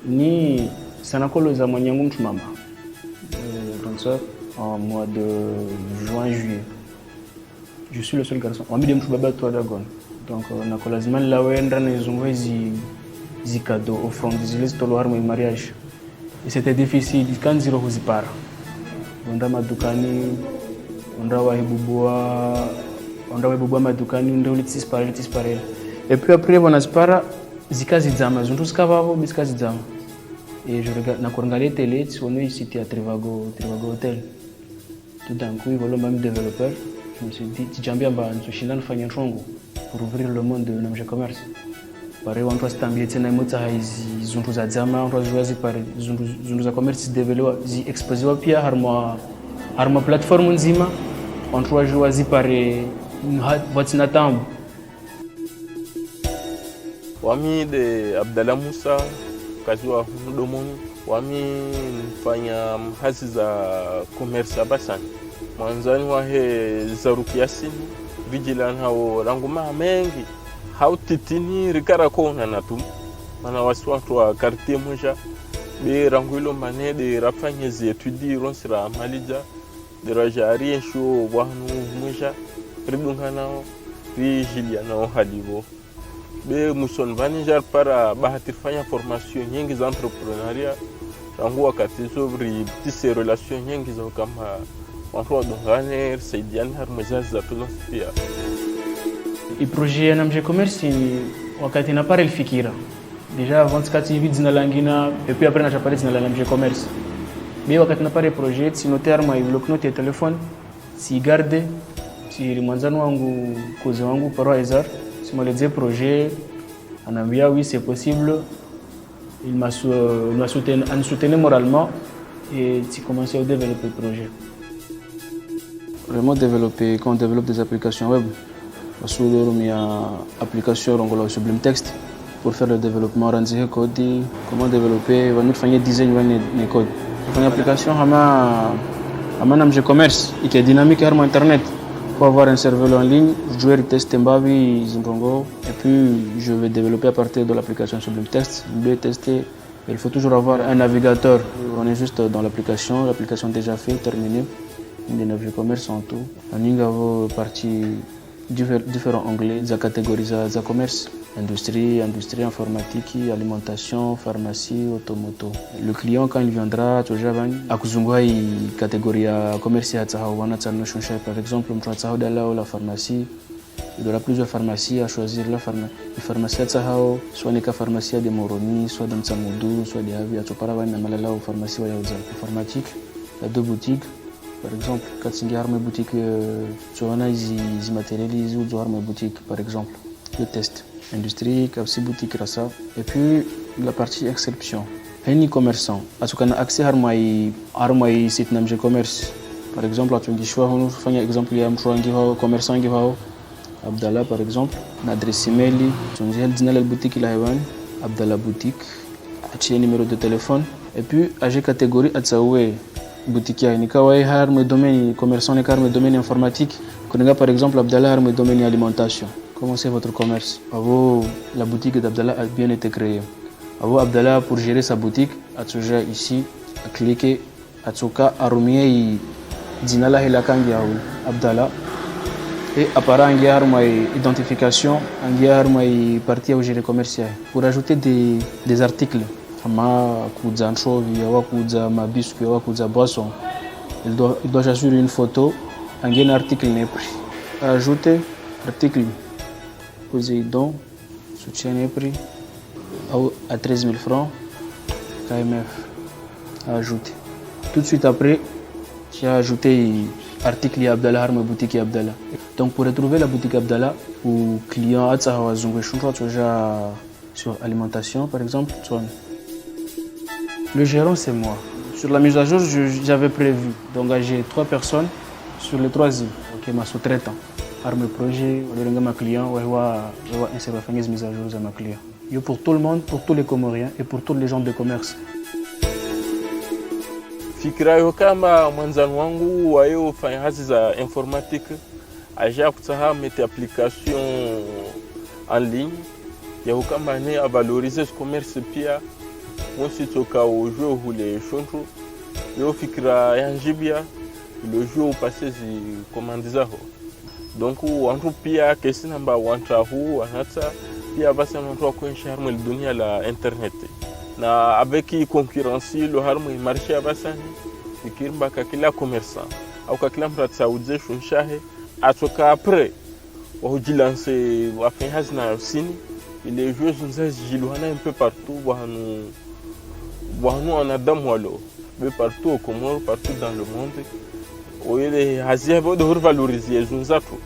ni sanakolo za mwanyangu mtumama en mois de juin-juillet. Je suis le seul garçon. On m'a dit mtubaba toi dagon. Donc nakola zimani la wenda na izungwe zi cadeaux offrandes ziles tolo harmo mariage. Et c'était difficile quand ziro huzipara. Onda madukani, onda wahibubua madukani, onda ulitispare. Et puis après on aspara zikazi dzama, zundu skavavo biskazi dzama. Et je regarde na korangalia télé, on est ici à Trivago Hotel. Tout d'un coup, ils veulent même développeur. Je me suis dit, tijambia mba nsushinda nifanya nchongo pour ouvrir le monde de namje commerce. Pare wantu wasitambie tena imota hizi zundu za dzama, wantu waziwazi pare zundu za commerce developwa zi exposewa pia harma platform nzima, wantu waziwazi pare watina tambu. Wami de Abdallah Musa kazi wa mdomoni, wami nifanya hazi za commerce abasani. Mwanzani wahe zaruki yasini, vigilan hao ranguma mengi. hautitini rikara kona natu mana wasi watu wa quartier moja be ranguilo mane de rafanye études ronsira malija de rajari sho wahnu moja ridunganao ri jilianao halivo be muson vanijar para bahatifanya formation nyingi za entrepreneuria rangu wakati sobre tisse relation nyingi za kama watu wadungane saidiane harmozazi za pia. I projet na mje commerce wakati na pare fikira déjà avant kati hivi zina langina et puis après na chapale zina la mje commerce be wakati na pare projet si notaire ma bloc note ya telefone si garde si mwanzano wangu koze wangu par hasard si moleze projet anambia oui c'est possible il m'a soutenu moralement et si commencé à développer le projet. Vraiment développer quand on développe des applications web sur application Rongolo Sublime Text pour faire le développement rendu code comment développer va nous faire design de code une application ama namje commerce qui est dynamique sur internet pour avoir un serveur en ligne je vais tester mbavi zingongo et puis je vais développer à partir de l'application Sublime Text je vais tester il faut toujours avoir un navigateur on est juste dans l'application déjà fait terminée des navigateurs commerce en tout on y a partie différents onglets za catégorie za commerce industrie informatique alimentation pharmacie automoto le client quand il viendra toujours akuzungua hii catégorie ya commerce atsahau wana tsanoshon par exemple mtu atsahau dala la pharmacie il y aura plusieurs pharmacies à choisir la pharmacie atsahau soit ni ka pharmacie de Moroni soit dans Tsamudu soit de Avi atopara wana malala au pharmacie wa yauza informatique il y a 2 boutiques. Par exemple, quand il y a une boutique, tu as des matériels, tu as une boutique, par exemple, le test. Industrie, aussi boutique, ça. Et puis, la partie exception. Un commerçant, tu as accès à un site de commerce. Par exemple, tu as choix, par exemple, il y a un commerçant qui va Abdallah, par exemple, une adresse email, tu as la boutique, Abdallah boutique, tu as un numéro de téléphone. Et puis, à la catégorie, tu as boutique ni kawai har me domaine commerçant ni car me domaine informatique connais par exemple Abdallah har me domaine alimentation comment c'est votre commerce avo la boutique d'Abdallah a bien été créée avo Abdallah pour gérer sa boutique a toujours ici à cliquer à tsoka arumie dinala hilakangi ya Abdallah et apparemment il y a une identification il y a une partie au gérer commercial pour ajouter des articles ama kuuza anchovi au kuuza mabiscuit au kuuza boisson il doit assurer une photo un article n'est pris ajouter article Poséidon soutien n'est pris à 13 000 francs KMF ajouter tout de suite après j'ai ajouté article Abdallah Harma boutique Abdallah donc pour retrouver la boutique Abdallah ou client atsawa zungwe shunfa déjà sur alimentation par exemple le gérant, c'est moi. Sur la mise à jour, j'avais prévu d'engager 3 personnes sur les 3 îles. Ok, ma sous-traitant. Arme projet, ma client, un service de mise à jour à ma client. Pour tout le monde, pour tous les Comoriens et pour tous les gens de commerce. Fikira yo kama mwanzani wangu wayo fanya kazi za informatique aja kutaha mete application en ligne ya kama ne a valoriser ce commerce pia moi si toka au jeu où les choncho yo fikira yanjibia le jeu au passé zi commandes zao donc wantu pia kesi namba wanta hu anata pia basa mtu akuensha harmo dunia la internet na avec concurrence le harmo marché basani fikirba ka kila commerçant au ka kila mtu sauze shonshahe atoka après au jilancer wa fin hazna sini les jeux sont jiluana un peu partout Nous on a mais partout au Comores, partout dans le monde. Où il est assez de revaloriser les autres.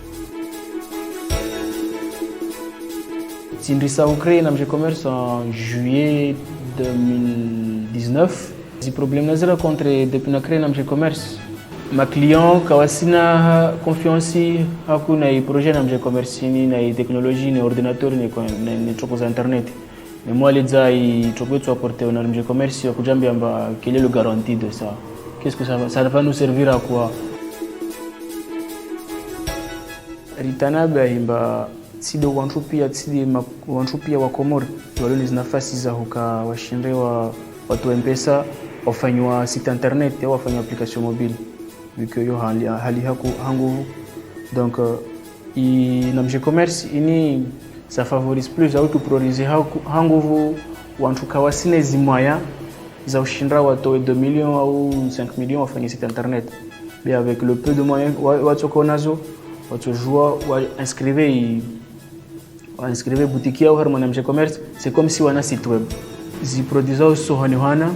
Sindrissa a créé un commerce en juillet 2019. Les problèmes que j'ai rencontrés depuis que j'ai créé un commerce. Ma client kawasina confiance à un projet de commerce, une technologie, un ordinateur, un truc internet. Mais moi, les gens, ils peuvent apporter un arme de commerce. Quelle est la garantie de ça? Qu'est-ce que ça va nous servir à quoi? Ritana, tside wantu pia wa Komori walio nafasi za washinde watu wa M-Pesa wafanywa site internet au wafanywa application mobile biko yo hali hangu donc na mje commerce ini ça favorise plus au prioriser hangu wantu kawasine zimaya za ushinda watu 2 millions au 5 millions wafanya site internet mais avec le peu de moyens watu konazo watu joua wa inscrivez boutique yao harmona mje commerce c'est comme si wana site web zi produisao sohani wana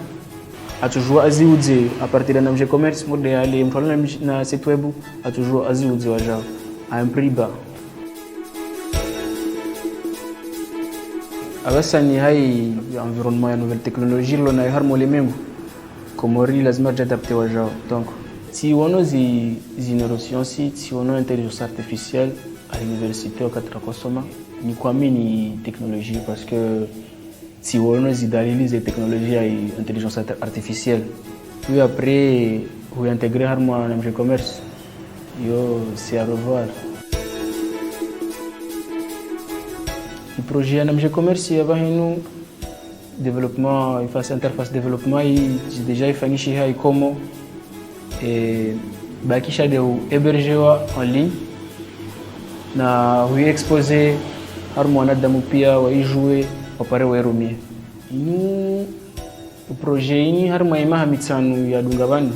atujua aziuze a partir de mje commerce mode yale mfano na site web atujua aziuze wajao à un prix bas. Abasa ni hai environnement ya nouvelle technologie lo na harmo limengu Komori lazima jadapte wajao. Donc si wono zi neurosciences, si wono intelligence artificielle à l'université au Katrakosoma ni kuamini technologie parce que si wono zi dalili za technologie ya intelligence artificielle puis après vous intégrer harmo na mje commerce yo c'est à revoir. Le projet na mje commerce yaba hinu développement interface développement j'ai déjà ifanyisha hai como bakisha de hébergewa en ligne na hui exposer harmo wanadamu pia waijue wapare wairumie inu projet ini harmo ima hamitsanu ya dungabani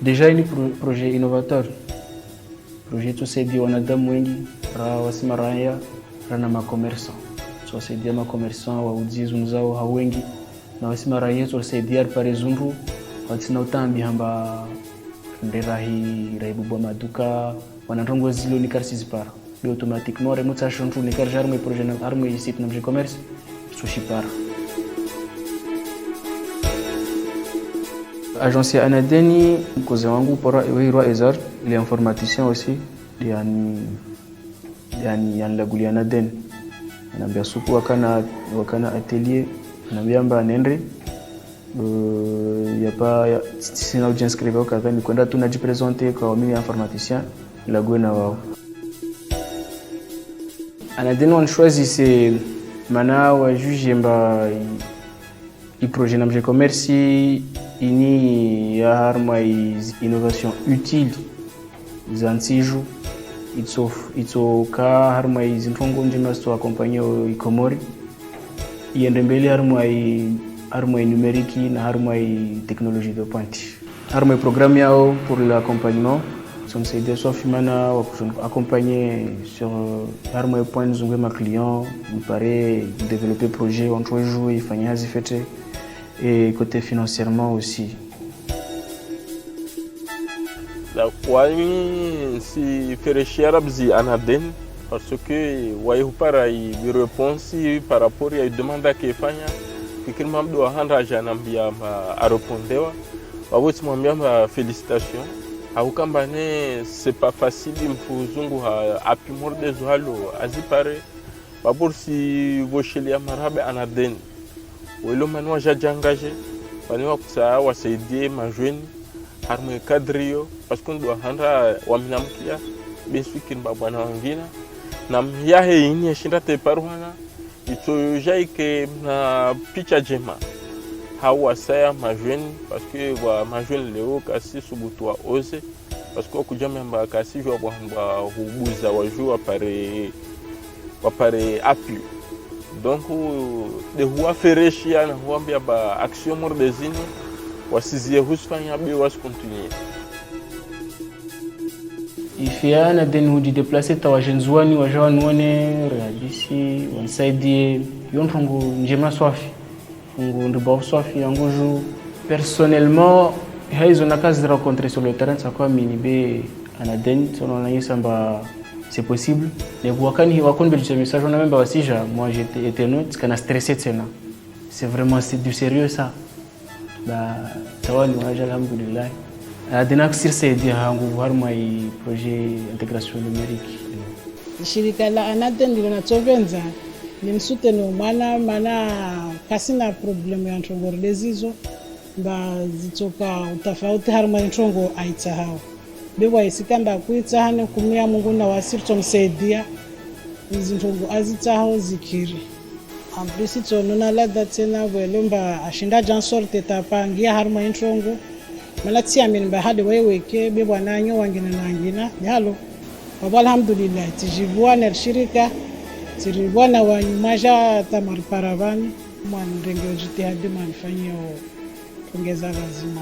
déjà ini projet innovateur projet tusaidia wanadamu wengi wasima raia rana makomersa tusaidia makomersa wauzizi mzao hawengi na wasima raia tusaidia pare zundu watina utambi hamba nderahi raibu maduka wanandongo zilo ni karsis para bi automatiquement remote achontu ni karjar mes projet na arme site na commerce sushi para agence ya Anadeni mkozi wangu pora Iwa Ezar il est informaticien aussi yani lagulia Anadeni anambia suku wakana atelier anambia mba nendre sina ujinscrire au kadha ni kwenda tu najipresenter kwa mimi informaticien lague na wao Anadeni on choisit c'est mana wa juge mba i projet na mje commerce ini ya harma innovation utile zantsiju itso ka harma izintongo njema sto acompanyer ikomori iende mbele harma numérique na harma technologie de pointe harma programme yao pour l'accompagnement sont aider soit fimana wa accompagner sur harma point zungwe ma client il paraît développer projet en 3 jours ifanya hazi fete et côté financièrement aussi. La wami si ferechera bzi Anadeni parce que wayi para i réponse par rapport à demande que fanya fikiri mamdo handa janambia a répondewa wawoti mwambia félicitations au kamba ne c'est pas facile mfuzungu apimor des halo azipare babur si voshelia marabe Anadeni welo manwa jajangaje waniwa kusaa wasaidie majweni harmwe kadrio parce qu'on doit handa waminamkia beswikin babwana wangina na myahe ini yashinda te parwana ito jaike na picha jema hawa saya majweni parce que wa majweni leo kasi subutwa ose parce que kujama mba kasi jwa bwa hubuza wajua wapare appui. Donc de huwa fereshia na huambia ba action mordezini wasizie husfanya be was continuer ifiana den hudi déplacer tawajenzwani wajawanone reagisi wansaidie yontongo njema swafi ngo ndibo swafi yangoju personnellement haizo na kazi rencontrer sur le terrain ça quoi minibe Anadeni selon la samba c'est possible les wakani wakon belge message on a même pas wasija moi j'étais étonné parce qu'on a stressé tena c'est vraiment c'est du sérieux ça ba tawani waja alhamdulillah adina kusir saidia hangu harma i projet intégration numérique shirika la Anadeni linatovenza ni msuteno mana kasina problem ya ntongo lezizo ba zitoka utafauti harma ntongo aita hao bewa isikanda kuita hane kumia Mungu na wasirto msaidia zintongo azitaho zikiri amplisi tsonona ladda tena velomba ashinda jansorte tapangia harma introngo malati amin ba hade weweke be bwana nyo wangina nangina yalo baba alhamdulillah tijibwa na shirika tiribwana wa nyumaja tamar paravani mwanrenge jitihadi manifanyio kuongeza lazima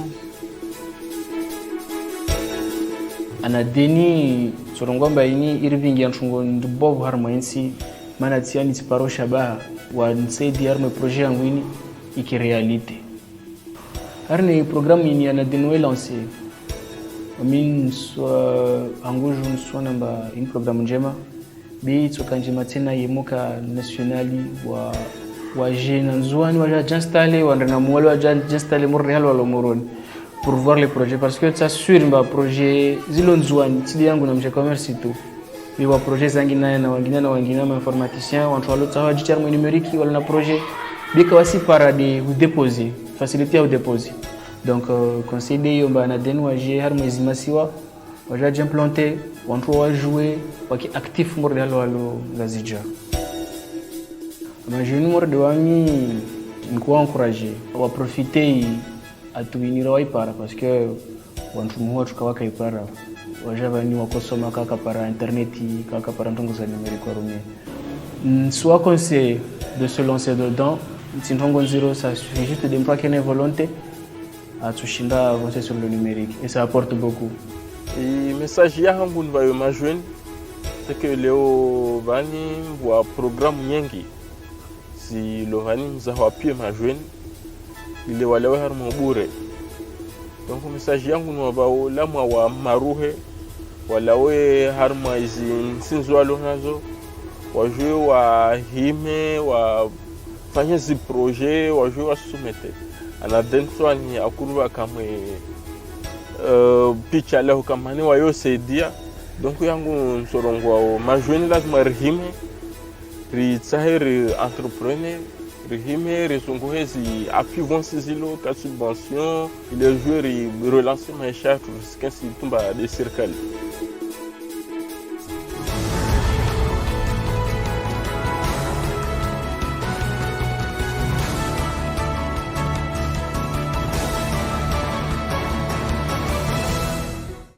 ana deni sorongomba ini irvingi anchungo ndubob harma insi mana tiani tiparo shabaha wa nsaidi harma projet yangu ini ikirealite harne programme ini ana deno lancé min so angojo so namba in programme njema bi tsokanjema tena yemoka nationali wa jeune nzwani wa installé wa ndana mwalo wa installé mo real wala moroni pour voir les projets parce que ça sur mba projet zilo nzwani tidi yangu na mje commerce tu bi wa projet zangina na wangina ma informaticien wa ntwalo tsawa jitarmo numérique wala na projet bi ka wasi para de vous déposer facilité au déposer donc conseil de yomba na den wa je har mwezi masiwa wa ja implanter wa ntwa wa jouer wa ki actif mo real wala gazija ma jeune mo de wami nikuwa encourager wa profiter atuinira waipara parce que wantu muwa tukawaka ipara wajava ni wakosoma kaka para interneti kaka para ntongo za numérique rumé soit conseil de se lancer dedans ntongo zero ça suffit juste de m'prendre une volonté à tushinda avancer sur le numérique et ça apporte beaucoup et message ya hangu nvayo majweni c'est que leo vani wa programme nyingi si lo vani mzaho apie majweni ile walewe harma bure donc message yangu ni wabao lamwa wa maruhe walawe harma izi sinzwalo nazo wajue wa hime wa fanya zi projet wajue wa soumettre ana dentro ni akuruba kama picha leo kama ni wayo saidia donc yangu nsorongwa majweni lazima rihime ritsahere entrepreneur rihime resunguhezi appui vont sisilo ka subvention les joueurs relancer ma charge jusqu'à si tumba des circles